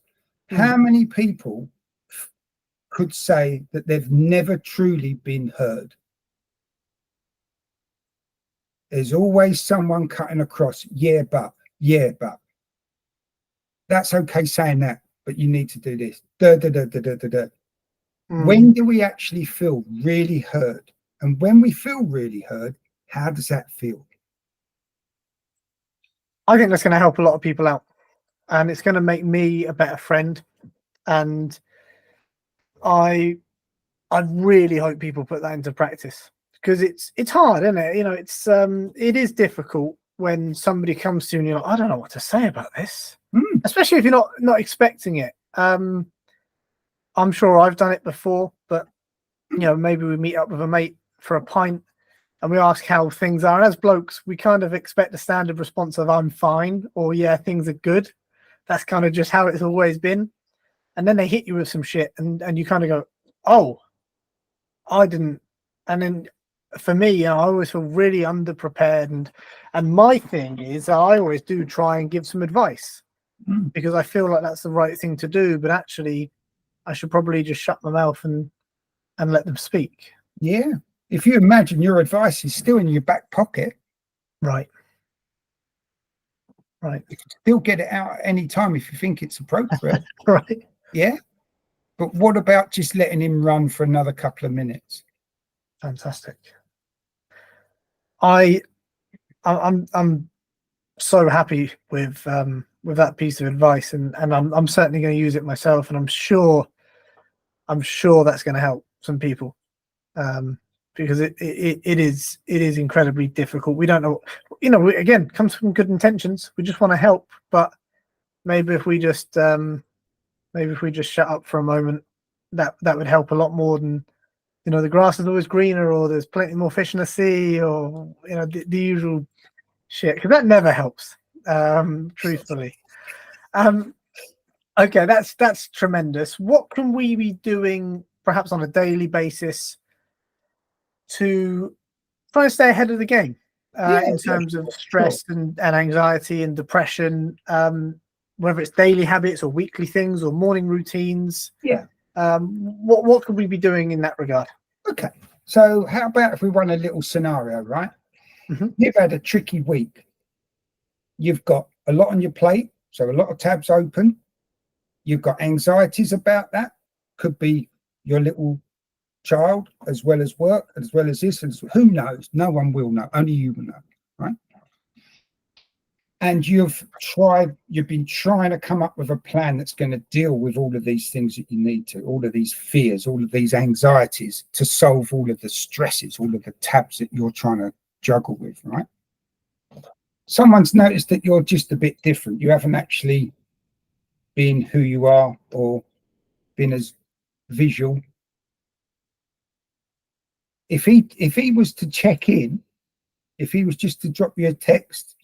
how many people could say that they've never truly been heard? There's always someone cutting across, yeah, but. That's okay saying that, but you need to do this. When do we actually feel really heard? And when we feel really heard, how does that feel? I think that's going to help a lot of people out, and it's going to make me a better friend. And I really hope people put that into practice, because it's hard, isn't it? You know, it is difficult when somebody comes to you and you're like, I don't know what to say about this, especially if you're not expecting it. I'm sure I've done it before, but you know, maybe we meet up with a mate for a pint and we ask how things are. And as blokes, we kind of expect a standard response of I'm fine, or yeah, things are good. That's kind of just how it's always been. And then they hit you with some shit and you kind of go, oh, I didn't. And then for me, you know, I always feel really underprepared. And my thing is I always do try and give some advice because I feel like that's the right thing to do. But actually, I should probably just shut my mouth and let them speak. Yeah. If you imagine your advice is still in your back pocket. Right. You can still get it out at any time if you think it's appropriate. Right. Yeah. But what about just letting him run for another couple of minutes? Fantastic. I'm so happy with that piece of advice, and I'm certainly going to use it myself, and I'm sure that's going to help some people, because it is incredibly difficult. We don't know, you know, again, comes from good intentions. We just want to help, but maybe if we just shut up for a moment, that would help a lot more than, you know, the grass is always greener, or there's plenty more fish in the sea, or you know, the usual shit, because that never helps, truthfully. Okay, that's tremendous. What can we be doing perhaps on a daily basis to try and stay ahead of the game, in terms of stress and anxiety and depression, whether it's daily habits or weekly things or morning routines? What could we be doing in that regard? Okay, so how about if we run a little scenario, right? You've had a tricky week. You've got a lot on your plate, so a lot of tabs open. You've got anxieties about that. Could be your little child, as well as work, as well as this. Who knows? No one will know. Only you will know, right? And you've been trying to come up with a plan that's going to deal with all of these things that you need to, all of these fears, all of these anxieties, to solve all of the stresses, all of the tabs that you're trying to juggle with, right? Someone's noticed that you're just a bit different. You haven't actually been who you are or been as visual. If he was to check in, if he was just to drop you a text,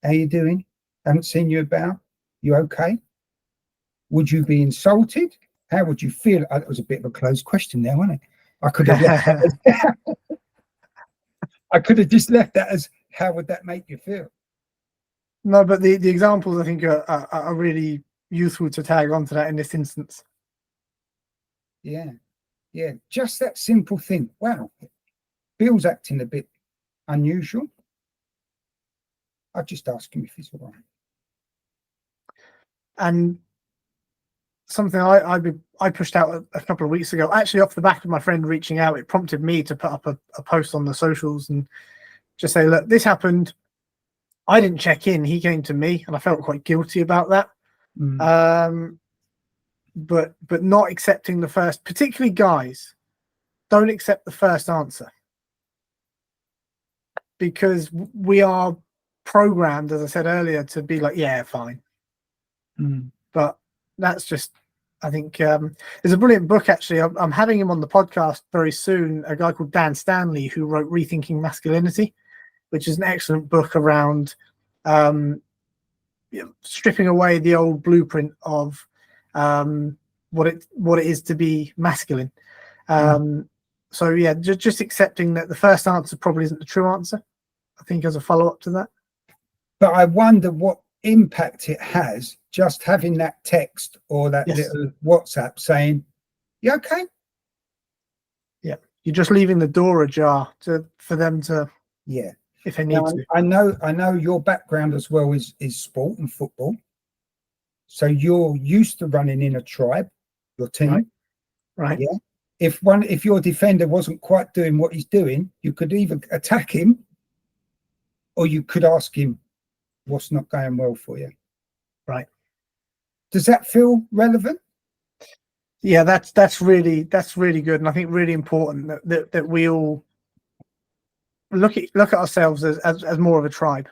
how you doing? Haven't seen you about. You okay? Would you be insulted? How would you feel? That was a bit of a closed question there, wasn't it? I could have left that as, I could have just left that as, how would that make you feel? No, but the examples I think are really useful to tag onto that in this instance. Yeah, just that simple thing. Wow, Bill's acting a bit unusual. I'll just ask him if he's all right. And something I pushed out a couple of weeks ago, actually off the back of my friend reaching out, it prompted me to put up a post on the socials and just say, look, this happened. I didn't check in. He came to me, and I felt quite guilty about that. But not accepting the first, particularly guys, don't accept the first answer, because we are programmed, as I said earlier, to be like, yeah, fine. But that's just, I think there's a brilliant book, actually. I'm having him on the podcast very soon, a guy called Dan Stanley, who wrote Rethinking Masculinity, which is an excellent book around stripping away the old blueprint of what it is to be masculine. So yeah, just accepting that the first answer probably isn't the true answer, I think, as a follow-up to that. But I wonder what impact it has, just having that text or that little WhatsApp saying, "You okay?" Yeah, you're just leaving the door ajar for them to, if they need to. I know your background as well is sport and football, so you're used to running in a tribe, your team, right? Yeah. If your defender wasn't quite doing what he's doing, you could either attack him, or you could ask him, what's not going well for you? Right. Does that feel relevant? Yeah, that's really good, and I think really important that we all look at ourselves as more of a tribe.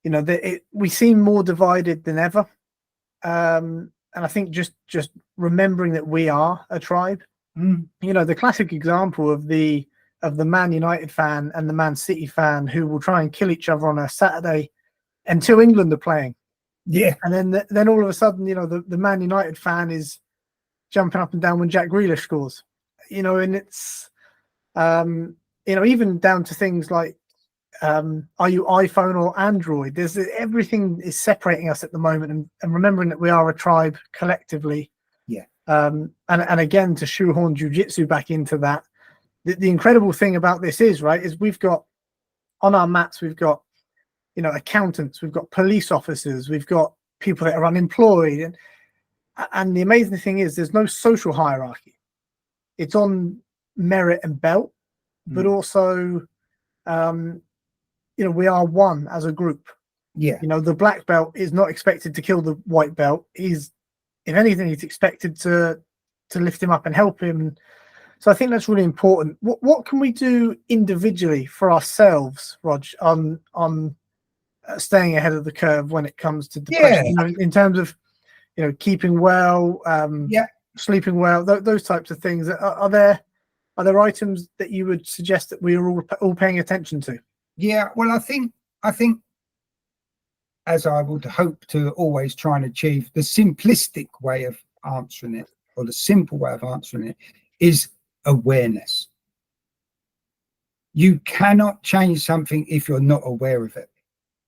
You know, we seem more divided than ever, and I think just remembering that we are a tribe. You know, the classic example of the Man United fan and the Man City fan who will try and kill each other on a Saturday until England are playing. Yeah. And then all of a sudden, you know, the Man United fan is jumping up and down when Jack Grealish scores. You know, and it's you know, even down to things like are you iPhone or Android? There's everything is separating us at the moment, and remembering that we are a tribe collectively. Yeah. And again, to shoehorn jiu-jitsu back into that, the incredible thing about this is we've got on our mats, we've got, you know, accountants, we've got police officers, we've got people that are unemployed, and the amazing thing is there's no social hierarchy. It's on merit and belt, but also you know, we are one as a group. Yeah. You know, the black belt is not expected to kill the white belt. If anything, he's expected to lift him up and help him. So I think that's really important. What can we do individually for ourselves, Rog, on staying ahead of the curve when it comes to depression? You know, in terms of, you know, keeping well, sleeping well, those types of things. Are there items that you would suggest that we are all paying attention to? Yeah, well, I think as I would hope to always try and achieve, the simplistic way of answering it, or the simple way of answering it, is awareness. You cannot change something if you're not aware of it.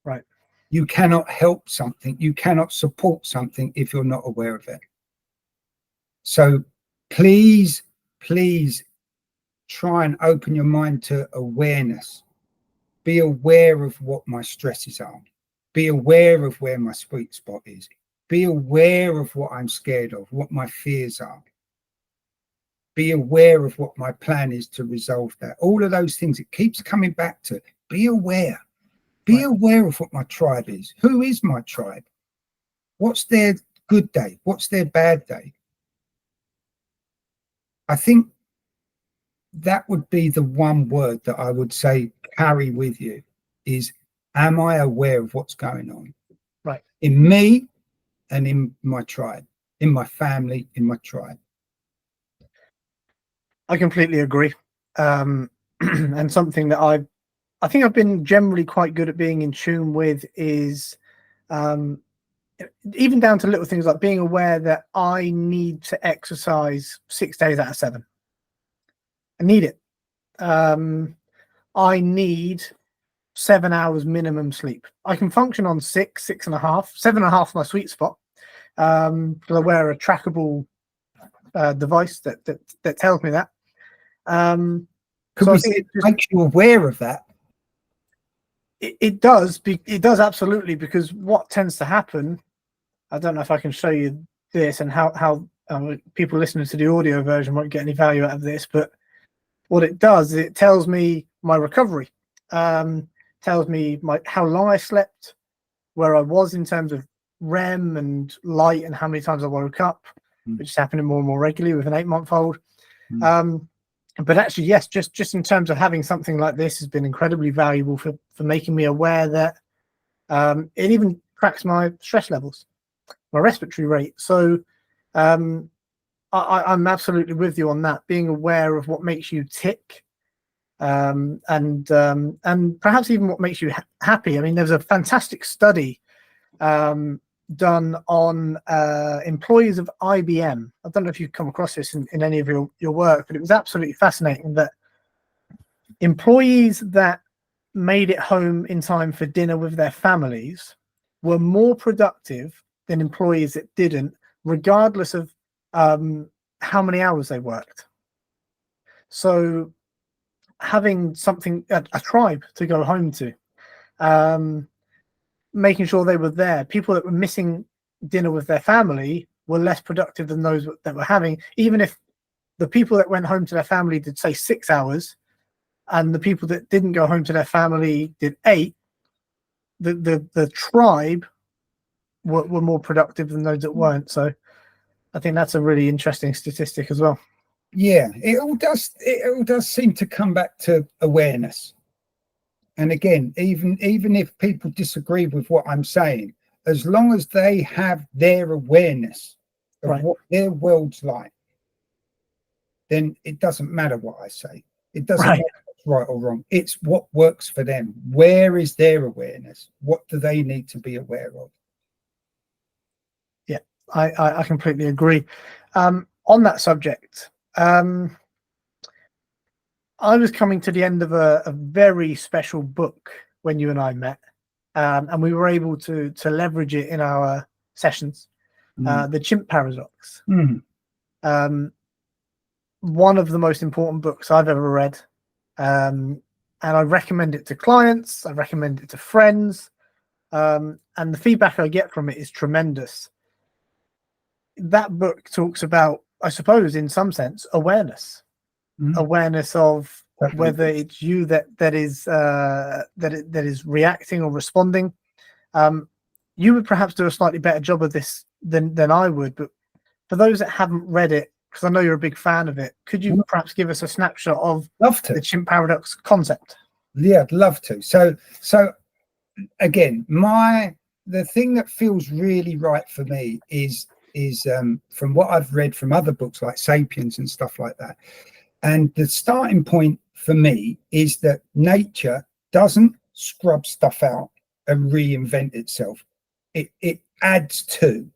Right. You cannot help something, you cannot support something if you're not aware of it. So please try and open your mind to awareness. Be aware of what my stresses are. Be aware of where my sweet spot is. Be aware of what I'm scared of, what my fears are. Be aware of what my plan is to resolve that. All of those things, it keeps coming back to. Be aware. Be aware of what my tribe is. Who is my tribe? What's their good day? What's their bad day? I think that would be the one word that I would say carry with you is, am I aware of what's going on? Right. In me and in my tribe, in my family, in my tribe. I completely agree. And something that I think I've been generally quite good at being in tune with is even down to little things like being aware that I need to exercise 6 days out of 7. I need it. I need 7 hours minimum sleep. I can function on 6.5, 7.5 my sweet spot. Because I wear a trackable device that tells me that. So I think it makes you aware of that. It does. It does absolutely, because what tends to happen, I don't know if I can show you this and how people listening to the audio version won't get any value out of this, but what it does is it tells me my recovery, tells me how long I slept, where I was in terms of REM and light, and how many times I woke up, which is happening more and more regularly with an 8-month-old. But actually, yes, just in terms of having something like this has been incredibly valuable for making me aware that it even tracks my stress levels, my respiratory rate. So I'm absolutely with you on that, being aware of what makes you tick, and perhaps even what makes you happy. I mean, there's a fantastic study done on employees of IBM. I don't know if you've come across this in any of your work, but it was absolutely fascinating that employees that made it home in time for dinner with their families were more productive than employees that didn't, regardless of how many hours they worked. So having something, a tribe to go home to, making sure they were there. People that were missing dinner with their family were less productive than those that were having, even if the people that went home to their family did, say, 6 hours, and the people that didn't go home to their family did 8. The tribe were more productive than those that weren't. So I think that's a really interesting statistic as well. Yeah, it all does seem to come back to awareness. And again, even if people disagree with what I'm saying, as long as they have their awareness of what their world's like, then it doesn't matter what I say. It doesn't matter what's right or wrong. It's what works for them. Where is their awareness? What do they need to be aware of? Yeah, I completely agree. On that subject, I was coming to the end of a very special book when you and I met, and we were able to leverage it in our sessions. The Chimp Paradox. One of the most important books I've ever read, and I recommend it to clients. I recommend it to friends, and the feedback I get from it is tremendous. That book talks about, I suppose, in some sense, awareness. Awareness of whether it's you that is reacting or responding. You would perhaps do a slightly better job of this than I would, but for those that haven't read it, because I know you're a big fan of it, could you perhaps give us a snapshot of the Chimp Paradox concept? Yeah, I'd love to. So again, the thing that feels really right for me is from what I've read from other books like Sapiens and stuff like that. And the starting point for me is that nature doesn't scrub stuff out and reinvent itself. It adds to.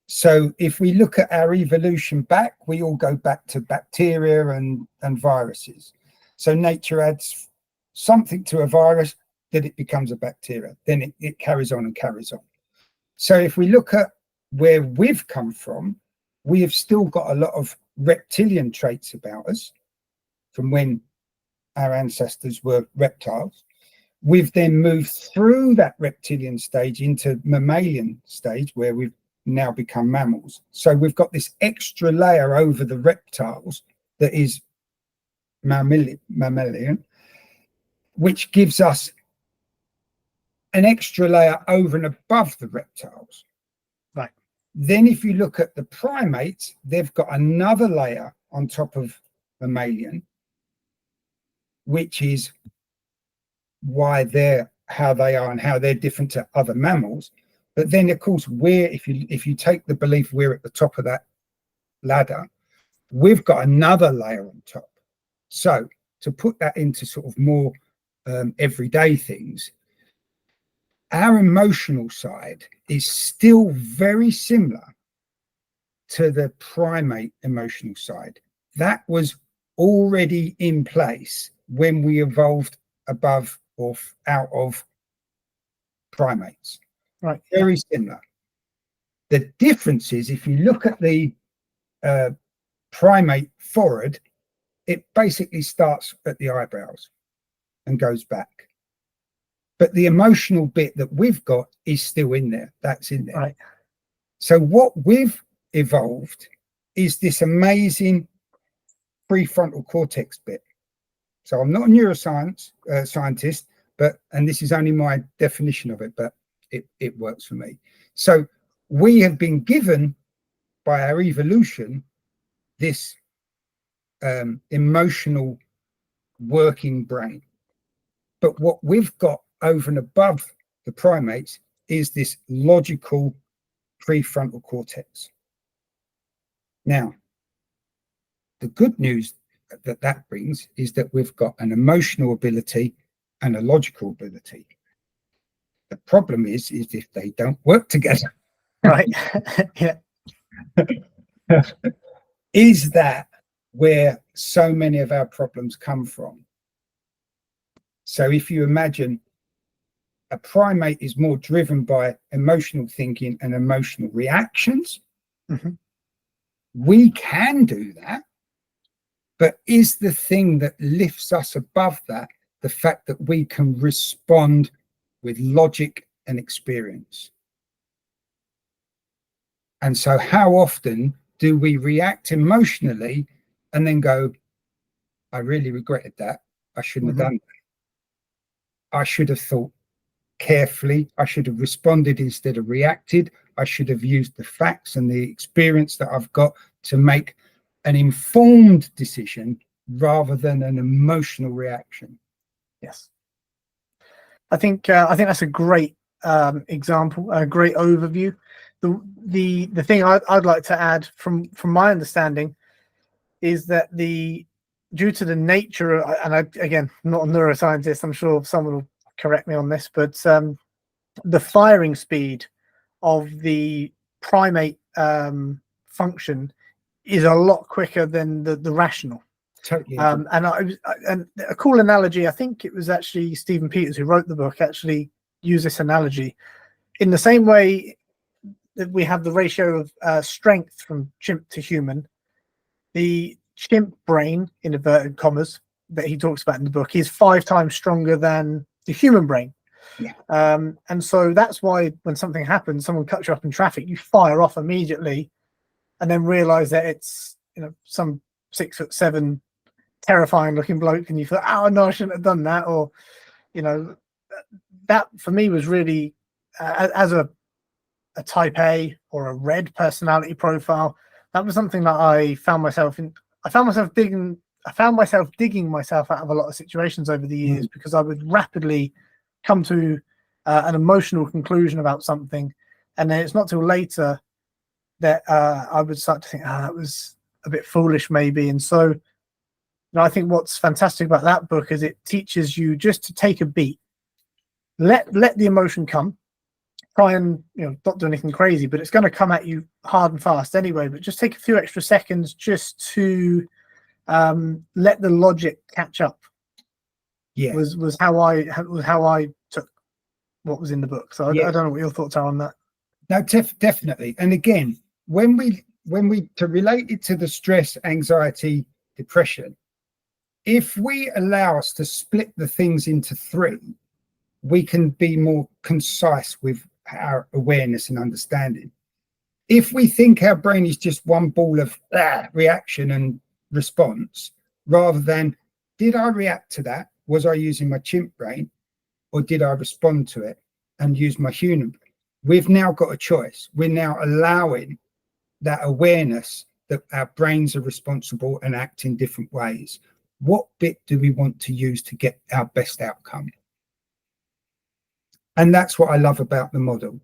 So if we look at our evolution back, we all go back to bacteria and viruses. So nature adds something to a virus, that it becomes a bacteria. Then it carries on and carries on. So if we look at where we've come from, we have still got a lot of reptilian traits about us from when our ancestors were reptiles. We've then moved through that reptilian stage into mammalian stage, where we've now become mammals. So we've got this extra layer over the reptiles that is mammalian, which gives us an extra layer over and above the reptiles. Right. Then if you look at the primates, they've got another layer on top of mammalian, which is why how they are and how they're different to other mammals. But then, of course, if you take the belief we're at the top of that ladder, we've got another layer on top. So to put that into sort of more everyday things, our emotional side is still very similar to the primate emotional side. That was already in place when we evolved above or out of primates. Right. Very similar. The difference is, if you look at the primate forehead, it basically starts at the eyebrows and goes back. but the emotional bit that we've got is still in there. That's in there. Right. So what we've evolved is this amazing prefrontal cortex bit. So I'm not a neuroscience scientist, and this is only my definition of it, but it works for me. So we have been given by our evolution this emotional working brain. But what we've got over and above the primates is this logical prefrontal cortex. Now, the good news that brings is that we've got an emotional ability and a logical ability. The problem is if they don't work together. Right. Yeah. Is that where so many of our problems come from? So if you imagine a primate is more driven by emotional thinking and emotional reactions, we can do that. But is the thing that lifts us above that the fact that we can respond with logic and experience? And so how often do we react emotionally and then go, I really regretted that. I shouldn't have done that. I should have thought carefully. I should have responded instead of reacted. I should have used the facts and the experience that I've got to make an informed decision rather than an emotional reaction. Yes. I think that's a great example, a great overview. The thing I'd like to add from my understanding is that due to the nature, and again, not a neuroscientist, I'm sure someone will correct me on this, but the firing speed of the primate function is a lot quicker than the rational. Totally. And a cool analogy, I think it was actually Stephen Peters who wrote the book, actually used this analogy. In the same way that we have the ratio of strength from chimp to human, the chimp brain, in inverted commas, that he talks about in the book is 5 times stronger than the human brain. Yeah. And so that's why when something happens, someone cuts you up in traffic, you fire off immediately and then realize that it's, some 6'7" terrifying looking bloke, and you thought, oh no, I shouldn't have done that. Or that for me was really as a type A or a red personality profile, that was something that I found myself digging myself out of a lot of situations over the years, because I would rapidly come to an emotional conclusion about something, and then it's not till later that I would start to think, that was a bit foolish maybe. And so I think what's fantastic about that book is it teaches you just to take a beat, let the emotion come, try and not do anything crazy, but it's going to come at you hard and fast anyway, but just take a few extra seconds just to let the logic catch up. Yeah, was how I took what was in the book. So I don't know what your thoughts are on that. No, definitely. And again, when we to relate it to the stress, anxiety, depression, if we allow us to split the things into 3, we can be more concise with our awareness and understanding. If we think our brain is just one ball of reaction and response, rather than, did I react to that? Was I using my chimp brain, or did I respond to it and use my human brain? We've now got a choice. We're now allowing that awareness that our brains are responsible and act in different ways. What bit do we want to use to get our best outcome? And that's what I love about the model.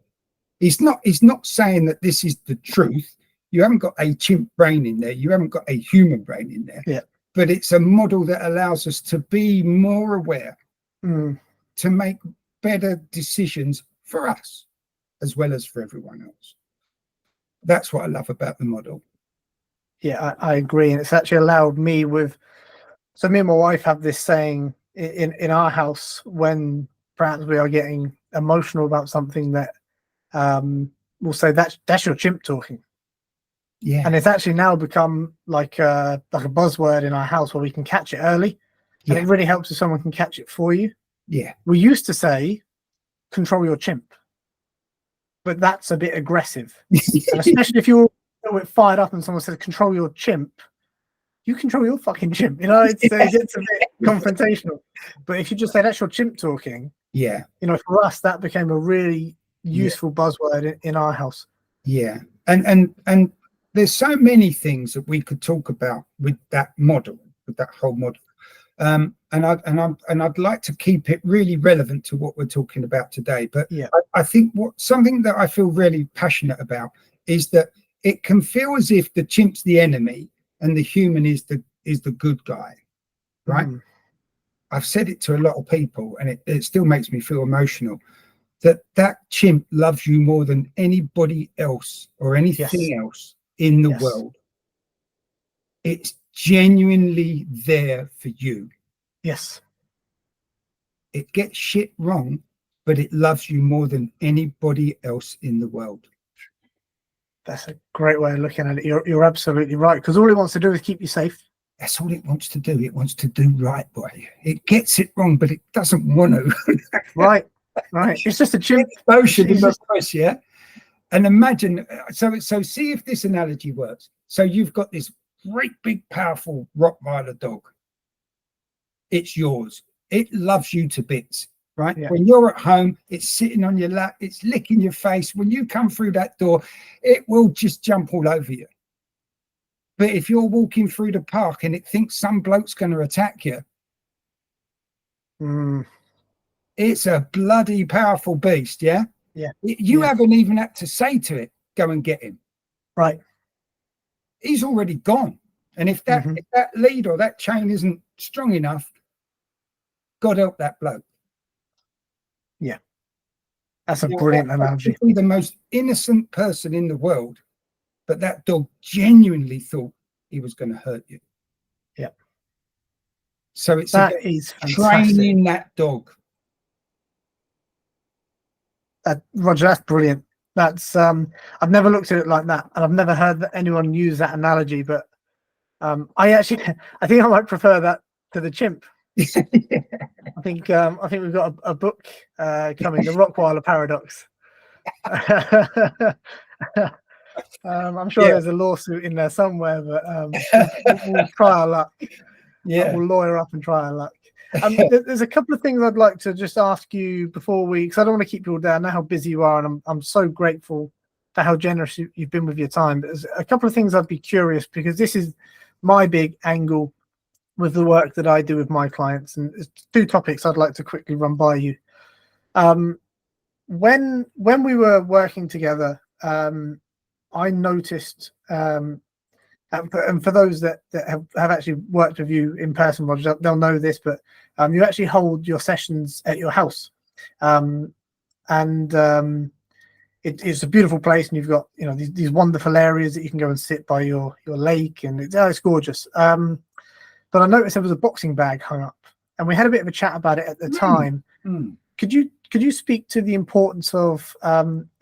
It's not saying that this is the truth. You haven't got a chimp brain in there. You haven't got a human brain in there. Yeah. But it's a model that allows us to be more aware, to make better decisions for us as well as for everyone else. That's what I love about the model. Yeah, I agree. And it's actually allowed me so me and my wife have this saying in our house when perhaps we are getting emotional about something, that we'll say that's your chimp talking. Yeah. And it's actually now become like a buzzword in our house where we can catch it early. And it really helps if someone can catch it for you. Yeah. We used to say control your chimp, but that's a bit aggressive. And especially if you're a little bit fired up and someone says control your chimp, you control your fucking chimp. You know, it gets a bit confrontational. But if you just say that's your chimp talking, Yeah. you know, for us that became a really useful buzzword in our house. Yeah. And there's so many things that we could talk about with that model, with that whole model. And I'd like to keep it really relevant to what we're talking about today. But yeah, I think something that I feel really passionate about is that it can feel as if the chimp's the enemy and the human is the good guy, right? I've said it to a lot of people, and it still makes me feel emotional. That chimp loves you more than anybody else or anything else in the world. It's genuinely there for you. Yes. It gets shit wrong, but it loves you more than anybody else in the world. That's a great way of looking at it. You're absolutely right, because all it wants to do is keep you safe. That's all it wants to do. It wants to do right by you. It gets it wrong, but it doesn't want to. Right. It's just a chimp. Motion in the voice, yeah. And imagine, so see if this analogy works. So you've got this great big powerful Rottweiler dog. It's yours. It loves you to bits, right? Yeah. When you're at home, it's sitting on your lap, it's licking your face. When you come through that door, it will just jump all over you. But if you're walking through the park and it thinks some bloke's going to attack you, it's a bloody powerful beast, yeah? Yeah. You haven't even had to say to it, go and get him. Right. He's already gone. And if that lead or that chain isn't strong enough, God help that bloke. Yeah. That's a brilliant analogy. Be the most innocent person in the world, but that dog genuinely thought he was going to hurt you. Yeah. So it's that is training that dog. Roger, that's brilliant. That's I've never looked at it like that, and I've never heard anyone use that analogy. But I think I might prefer that to the chimp. I think we've got a book coming, The Rottweiler Paradox. I'm sure there's a lawsuit in there somewhere, but we'll try our luck. We'll lawyer up and try our luck. There's a couple of things I'd like to just ask you before because I don't want to keep you all down. I know how busy you are, and I'm so grateful for how generous you've been with your time. But there's a couple of things I'd be curious, because this is my big angle with the work that I do with my clients, and there's two topics I'd like to quickly run by you. When we were working together, I noticed, and for those that have actually worked with you in person, Roger, they'll know this, but you actually hold your sessions at your house, and it's a beautiful place, and you've got these wonderful areas that you can go and sit by your lake, and it's gorgeous. But I noticed there was a boxing bag hung up, and we had a bit of a chat about it at the time. Could you speak to the importance of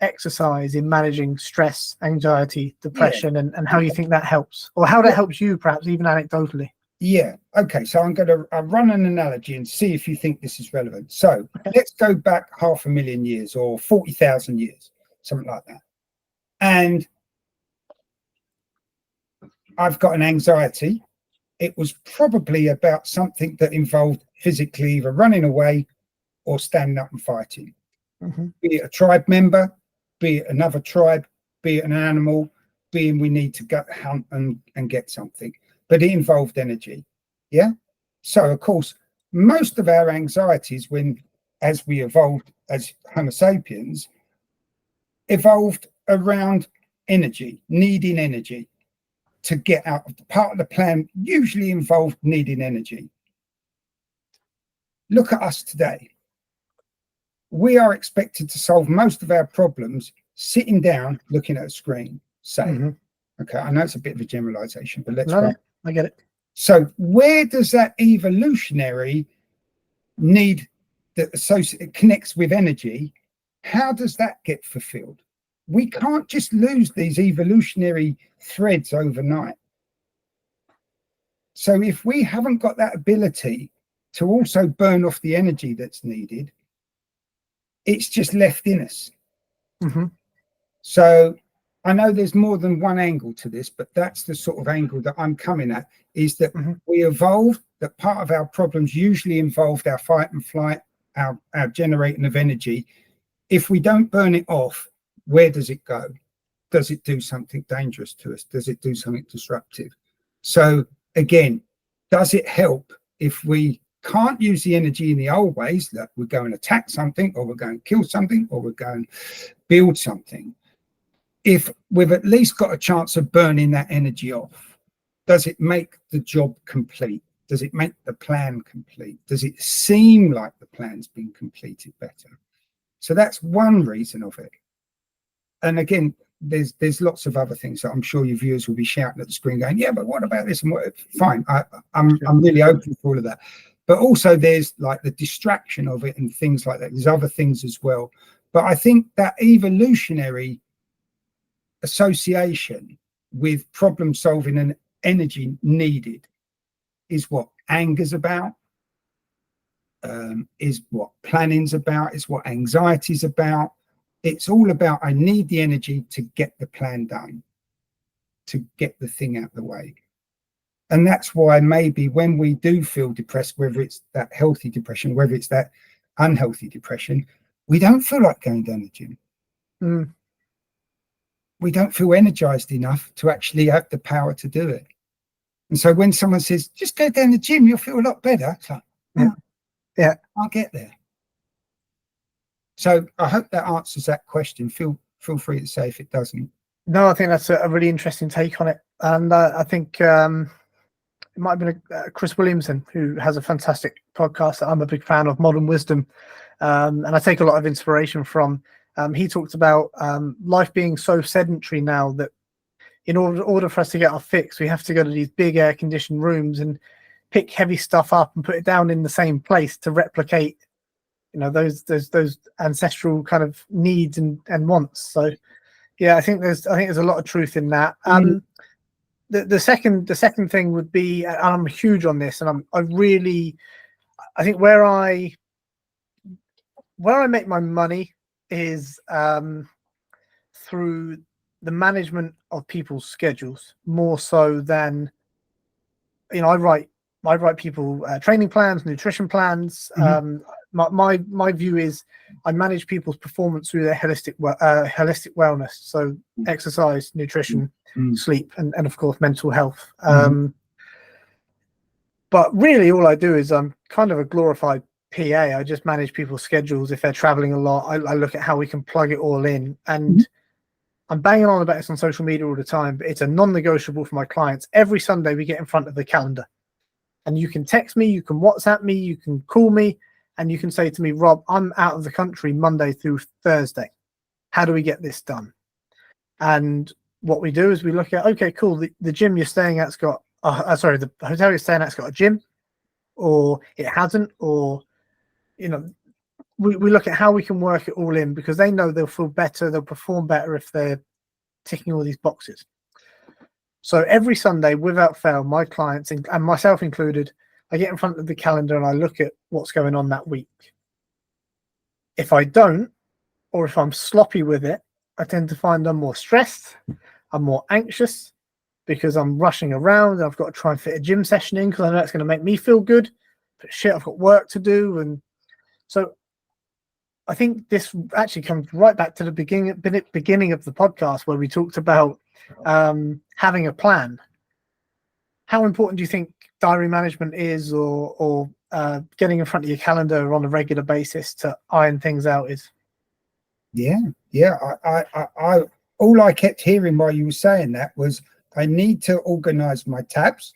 exercise in managing stress, anxiety, depression, and how you think that helps, or how that helps you, perhaps even anecdotally? Yeah. Okay. So I'm going to run an analogy and see if you think this is relevant. So let's go back 500,000 years or 40,000 years, something like that. And I've got an anxiety. It was probably about something that involved physically either running away or standing up and fighting. Be it a tribe member, be it another tribe, be it an animal, being we need to go hunt and get something. But it involved energy. Yeah. So of course, most of our anxieties, as we evolved as Homo sapiens, evolved around energy, needing energy to get out of the part of the plan, usually involved needing energy. Look at us today. We are expected to solve most of our problems sitting down, looking at a screen, say. Okay, I know it's a bit of a generalization, but let's go. I get it. So where does that evolutionary need that connects with energy, how does that get fulfilled? We can't just lose these evolutionary threads overnight. So if we haven't got that ability to also burn off the energy that's needed, It's just left in us. Mm-hmm. So I know there's more than one angle to this, but that's the sort of angle that I'm coming at, is that we evolved, that part of our problems usually involved our fight and flight, our generating of energy. If we don't burn it off, where does it go? Does it do something dangerous to us? Does it do something disruptive? So again, does it help if we can't use the energy in the old ways, that we're going to attack something, or we're going to kill something, or we're going to build something? If we've at least got a chance of burning that energy off, does it make the job complete? Does it make the plan complete? Does it seem like the plan's been completed better? So that's one reason of it. And again, there's lots of other things that I'm sure your viewers will be shouting at the screen going, yeah, but what about this? And what? Fine, I'm really open for all of that. But also there's like the distraction of it and things like that. There's other things as well. But I think that evolutionary association with problem solving and energy needed is what anger's about, is what planning's about, is what anxiety's about. It's all about, I need the energy to get the plan done, to get the thing out the way. And that's why maybe when we do feel depressed, whether it's that healthy depression, whether it's that unhealthy depression, we don't feel like going down the gym. We don't feel energized enough to actually have the power to do it. And so when someone says, just go down the gym, you'll feel a lot better. It's like, yeah, I'll get there. So I hope that answers that question. Feel free to say if it doesn't. No, I think that's a really interesting take on it. And I think it might have been Chris Williamson, who has a fantastic podcast that I'm a big fan of, Modern Wisdom. And I take a lot of inspiration from. He talked about life being so sedentary now that in order for us to get our fix, we have to go to these big air-conditioned rooms and pick heavy stuff up and put it down in the same place to replicate, those ancestral kind of needs and wants. So yeah, I think there's a lot of truth in that. The second thing would be, and I'm huge on this, and I think where I make my money is through the management of people's schedules, more so than, I write people training plans, nutrition plans. My view is I manage people's performance through their holistic wellness, so exercise, nutrition, sleep, and of course mental health. But really all I do is I'm kind of a glorified PA. I just manage people's schedules. If they're traveling a lot, I look at how we can plug it all in. And I'm banging on about this on social media all the time, but it's a non-negotiable for my clients. Every Sunday we get in front of the calendar, and you can text me, you can WhatsApp me, you can call me, and you can say to me, Rob, I'm out of the country Monday through Thursday. How do we get this done? And what we do is we look at, okay, cool. The gym you're staying at's got, the hotel you're staying at's got a gym, or it hasn't, or, we look at how we can work it all in, because they know they'll feel better, they'll perform better if they're ticking all these boxes. So every Sunday, without fail, my clients, and myself included, I get in front of the calendar and I look at what's going on that week. If I don't, or if I'm sloppy with it, I tend to find I'm more stressed, I'm more anxious, because I'm rushing around. I've got to try and fit a gym session in because I know it's going to make me feel good. But shit, I've got work to do. And so I think this actually comes right back to the beginning of the podcast, where we talked about having a plan. How important do you think diary management is, or getting in front of your calendar on a regular basis to iron things out is? Yeah. I all I kept hearing while you were saying that was, I need to organize my tabs,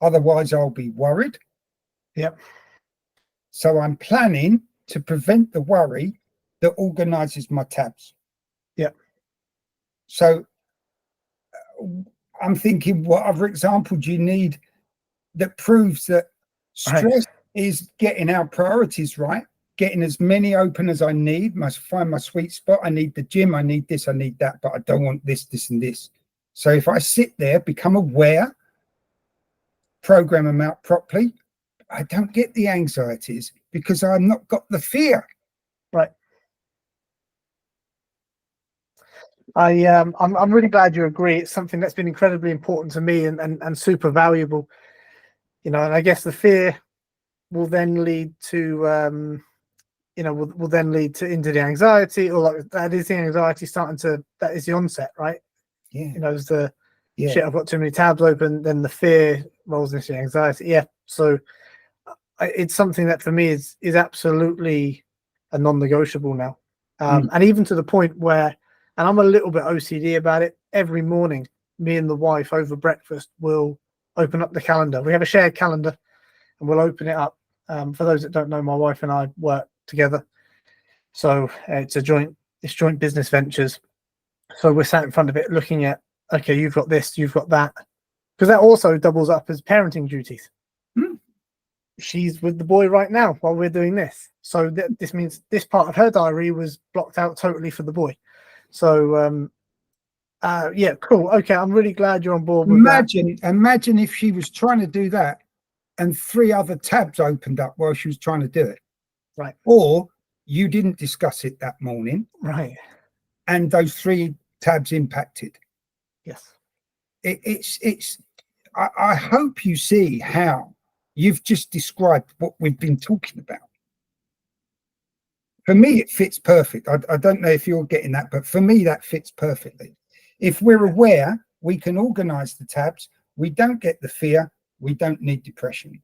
otherwise I'll be worried. Yep. So I'm planning to prevent the worry that organizes my tabs. Yep. So I'm thinking, what other example do you need that proves that stress is getting our priorities right, getting as many open as I need, must find my sweet spot. I need the gym, I need this, I need that, but I don't want this, and this. So if I sit there, become aware, program them out properly, I don't get the anxieties because I've not got the fear. Right. I'm really glad you agree. It's something that's been incredibly important to me and super valuable. And I guess the fear will then lead to will then lead to into the anxiety, or like that is the anxiety starting to, that is the onset, right? Yeah. As the Yeah. shit, I've got too many tabs open, then the fear rolls into the anxiety. Yeah. So it's something that for me is absolutely a non-negotiable now. And even to the point where, and I'm a little bit OCD about it, every morning me and the wife over breakfast will open up the calendar. We have a shared calendar and we'll open it up. For those that don't know, my wife and I work together, so it's joint business ventures. So we're sat in front of it looking at, okay, you've got this, you've got that, because that also doubles up as parenting duties. She's with the boy right now while we're doing this, so this means this part of her diary was blocked out totally for the boy. So yeah, cool. Okay, I'm really glad you're on board with that. Imagine if she was trying to do that and 3 other tabs opened up while she was trying to do it. Right. Or you didn't discuss it that morning. Right. And those 3 tabs impacted. Yes. I hope you see how you've just described what we've been talking about. For me, it fits perfect. I don't know if you're getting that, but for me, that fits perfectly. If we're aware, we can organize the tabs. We don't get the fear. We don't need depression.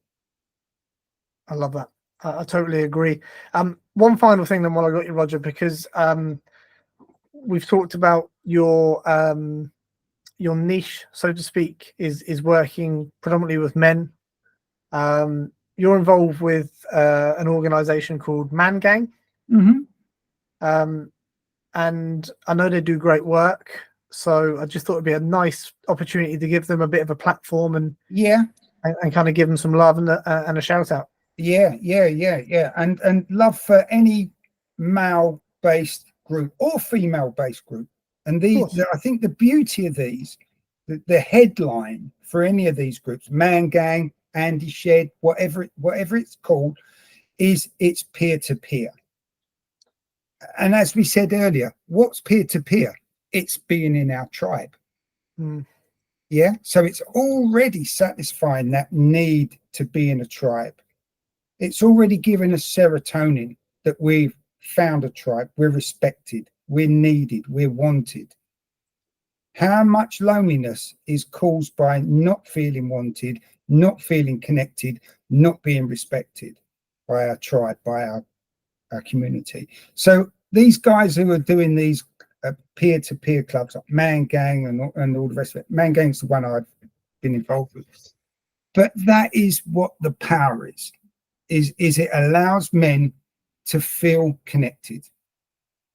I love that. I totally agree. One final thing then while I got you, Roger, because we've talked about your niche, so to speak, is working predominantly with men. You're involved with an organization called Man Gang. And I know they do great work, so I just thought it'd be a nice opportunity to give them a bit of a platform and kind of give them some love and a shout out. Yeah. And love for any male-based group or female-based group. And I think the beauty of these, the headline for any of these groups, Man Gang, Andy Shed, whatever it's called, is it's peer-to-peer. And as we said earlier, what's peer-to-peer? It's being in our tribe. Yeah. So it's already satisfying that need to be in a tribe. It's already given us serotonin that we've found a tribe. We're respected. We're needed. We're wanted. How much loneliness is caused by not feeling wanted, not feeling connected, not being respected by our tribe, by our community. So these guys who are doing these peer-to-peer clubs like Man Gang and all the rest of it, Man Gang's the one I've been involved with. But that is what the power is it allows men to feel connected.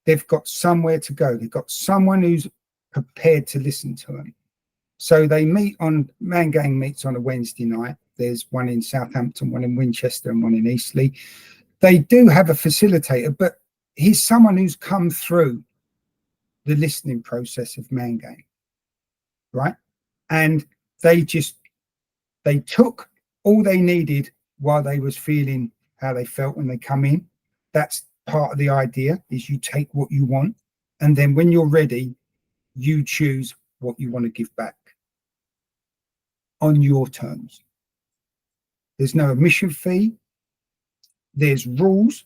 They've got somewhere to go. They've got someone who's prepared to listen to them. So they meet on, Man Gang meets on a Wednesday night. There's one in Southampton, one in Winchester, and one in Eastleigh. They do have a facilitator, but he's someone who's come through the listening process of Man Gang, right? And they took all they needed while they was feeling how they felt when they come in. That's part of the idea, is you take what you want, and then when you're ready, you choose what you want to give back on your terms. There's no admission fee. There's rules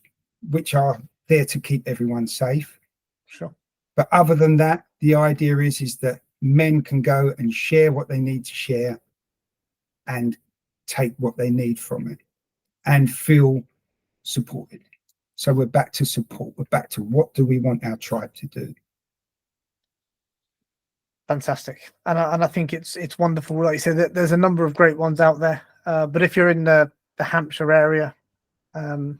which are there to keep everyone safe. Sure. But other than that, the idea is that men can go and share what they need to share and take what they need from it and feel supported. So we're back to support. We're back to what do we want our tribe to do? Fantastic. And I think it's wonderful. Like you said, there's a number of great ones out there. But if you're in the Hampshire area and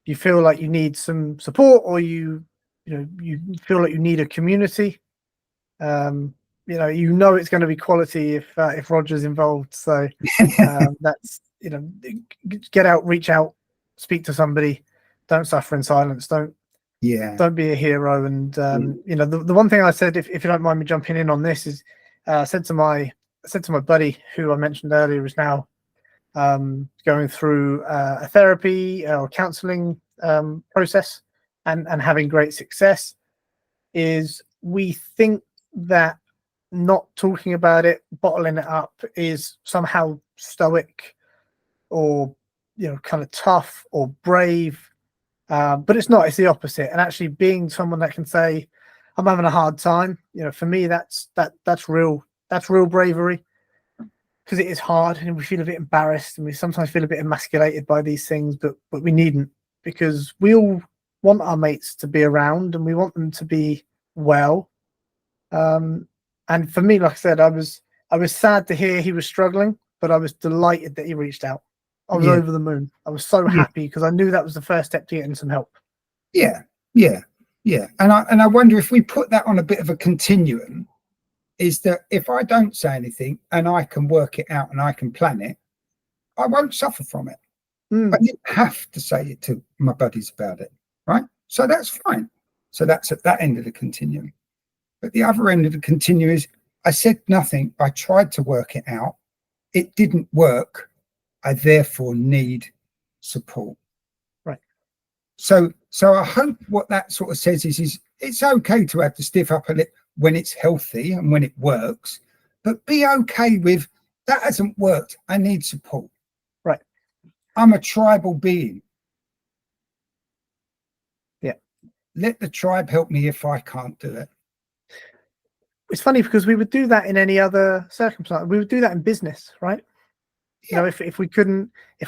you feel like you need some support, or you feel like you need a community, it's going to be quality if Roger's involved. So that's, get out, reach out, speak to somebody. Don't suffer in silence. Don't be a hero. And the one thing I said, if you don't mind me jumping in on this, is I said to my buddy who I mentioned earlier is now going through a therapy or counselling process and having great success, is we think that not talking about it, bottling it up, is somehow stoic or kind of tough or brave, but it's not. It's the opposite. And actually being someone that can say, I'm having a hard time, for me, that's real bravery, because it is hard and we feel a bit embarrassed and we sometimes feel a bit emasculated by these things, but we needn't, because we all want our mates to be around and we want them to be well. And for me, like I said, I was sad to hear he was struggling, but I was delighted that he reached out. I was over the moon. I was so happy because I knew that was the first step to getting some help. Yeah. And I wonder if we put that on a bit of a continuum, is that if I don't say anything and I can work it out and I can plan it, I won't suffer from it. I didn't have to say it to my buddies about it, right? So that's fine. So that's at that end of the continuum. But the other end of the continuum is, I said nothing. I tried to work it out. It didn't work. I therefore need support. Right. So I hope what that sort of says is it's okay to have the stiff upper lip when it's healthy and when it works, but be okay with that hasn't worked. I need support. Right. I'm a tribal being. Yeah. Let the tribe help me if I can't do it. It's funny because we would do that in any other circumstance. We would do that in business, right? Yeah. If we couldn't, I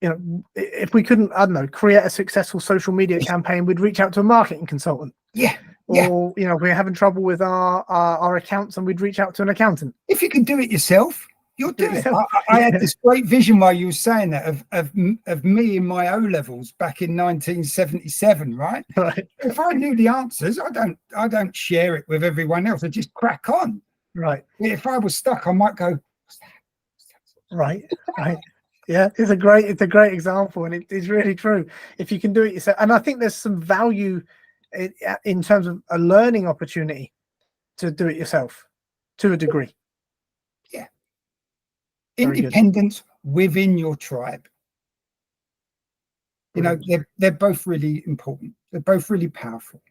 don't know, create a successful social media campaign, we'd reach out to a marketing consultant. Yeah. Or, we're having trouble with our accounts and we'd reach out to an accountant. If you can do it yourself, you'll do it. I had this great vision while you were saying that of me in my O levels back in 1977, right? Right. If I knew the answers, I don't share it with everyone else. I just crack on. Right. If I was stuck, I might go, what's that? Right. Yeah, it's a great example, and it is really true. If you can do it yourself, and I think there's some value in terms of a learning opportunity to do it yourself to a degree. Yeah. Independence within your tribe. They're both really important. They're both really powerful.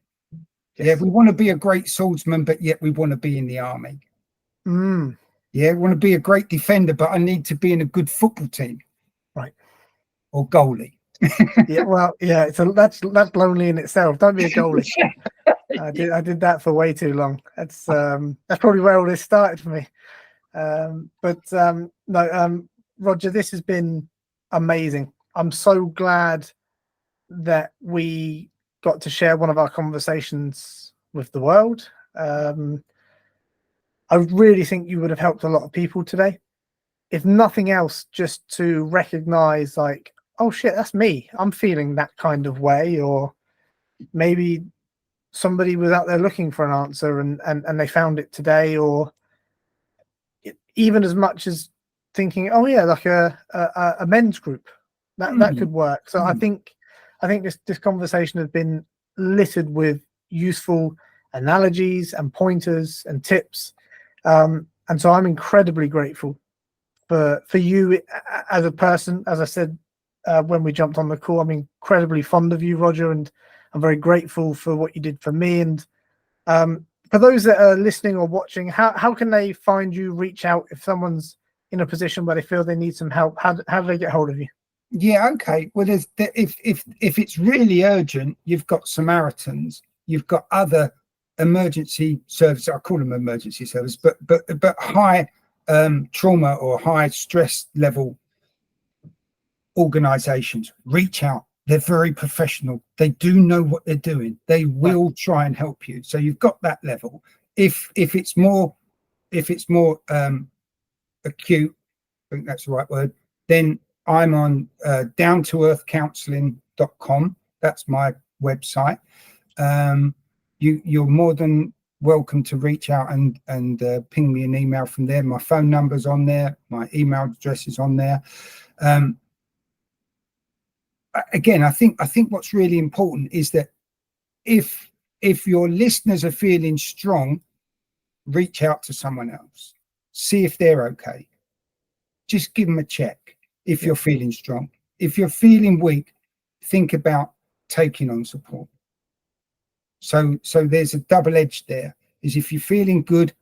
Yes. Yeah, we want to be a great swordsman, but yet we want to be in the army. Yeah, I want to be a great defender, but I need to be in a good football team. Right. Or goalie. Yeah, well, yeah, that's lonely in itself. Don't be a goalie. I did that for way too long. That's probably where all this started for me. Roger, this has been amazing. I'm so glad that we got to share one of our conversations with the world. I really think you would have helped a lot of people today. If nothing else, just to recognize, like, oh shit, that's me. I'm feeling that kind of way. Or maybe somebody was out there looking for an answer and they found it today. Or even as much as thinking, oh yeah, like a men's group that could work. So I think this conversation has been littered with useful analogies and pointers and tips. And so I'm incredibly grateful for you as a person. As I said when we jumped on the call, I'm incredibly fond of you, Roger, and I'm very grateful for what you did for me. And for those that are listening or watching, how can they find you, reach out if someone's in a position where they feel they need some help? How do they get hold of you? Yeah, okay. Well, if it's really urgent, you've got Samaritans, you've got other emergency services. I call them emergency service, but high trauma or high stress level organizations. Reach out. They're very professional. They do know what they're doing. They will try and help you. So you've got that level. If it's more acute, I think that's the right word, then I'm on downtoearthcounselling.com. That's my website. You're more than welcome to reach out and ping me an email from there. My phone number's on there. My email address is on there. Again, I think what's really important is that if your listeners are feeling strong, reach out to someone else. See if they're okay. just give them a check if you're feeling strong. If you're feeling weak, think about taking on support. So there's a double edge there, is if you're feeling good,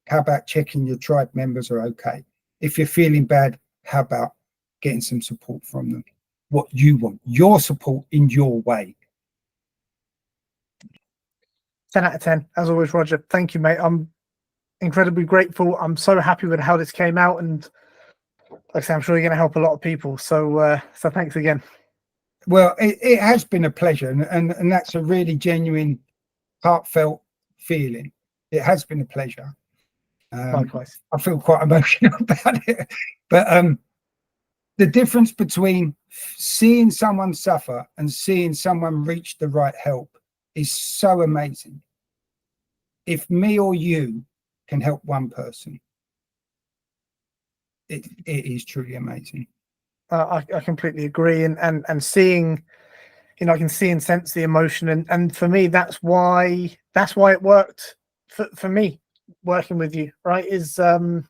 how about checking your tribe members are okay? If you're feeling bad, how about getting some support from them? What you want, your support in your way. 10 out of 10, as always, Roger. Thank you, mate. I'm incredibly grateful. I'm so happy with how this came out, and like I say, I'm sure you're going to help a lot of people. So thanks again. Well, it has been a pleasure, and that's a really genuine, heartfelt feeling. It has been a pleasure. Likewise. I feel quite emotional about it, but the difference between seeing someone suffer and seeing someone reach the right help is so amazing. If me or you can help one person, it is truly amazing. I completely agree, and seeing, you know, I can see and sense the emotion, and for me, that's why it worked for me working with you, right? Is I'm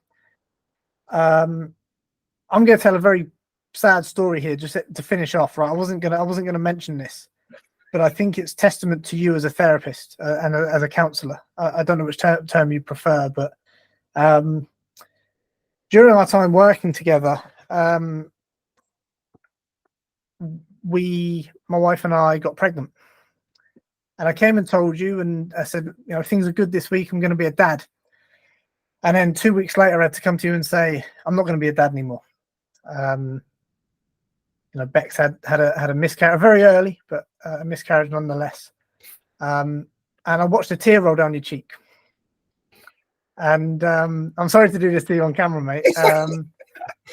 going to tell a very sad story here just to finish off, right? I wasn't gonna mention this, but I think it's testament to you as a therapist and as a counsellor. I don't know which term you prefer, but during our time working together, my wife and I got pregnant, and I came and told you, and I said, you know, things are good this week. I'm going to be a dad. And then 2 weeks later, I had to come to you and say, I'm not going to be a dad anymore. You know, Bex had a miscarriage very early, but a miscarriage nonetheless. And I watched a tear roll down your cheek. And I'm sorry to do this to you on camera, mate.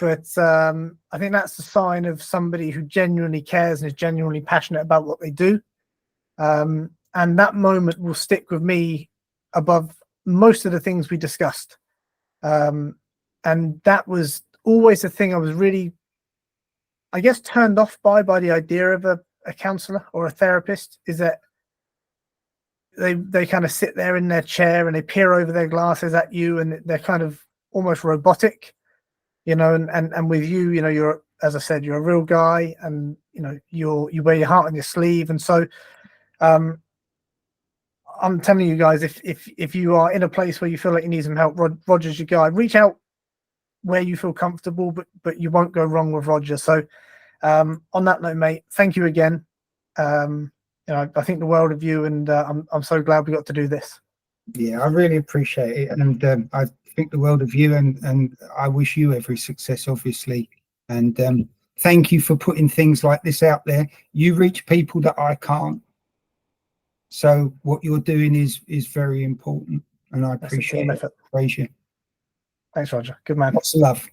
But I think that's a sign of somebody who genuinely cares and is genuinely passionate about what they do. And that moment will stick with me above most of the things we discussed. And that was always the thing I was really, I guess, turned off by the idea of a counsellor or a therapist, is that they kind of sit there in their chair and they peer over their glasses at you, and they're kind of almost robotic, you know, and with you, you know, you're, as I said, you're a real guy, and you know, you wear your heart on your sleeve. And so I'm telling you guys, if you are in a place where you feel like you need some help, Roger's your guy. Reach out where you feel comfortable, but you won't go wrong with Roger. So on that note, mate, thank you again. You know, I think the world of you, and I'm so glad we got to do this. Yeah, I really appreciate it, and I think the world of you, and I wish you every success, obviously. And thank you for putting things like this out there. You reach people that I can't. So what you're doing is very important, and I appreciate it. Praise you. Thanks, Roger. Good man. Lots of love.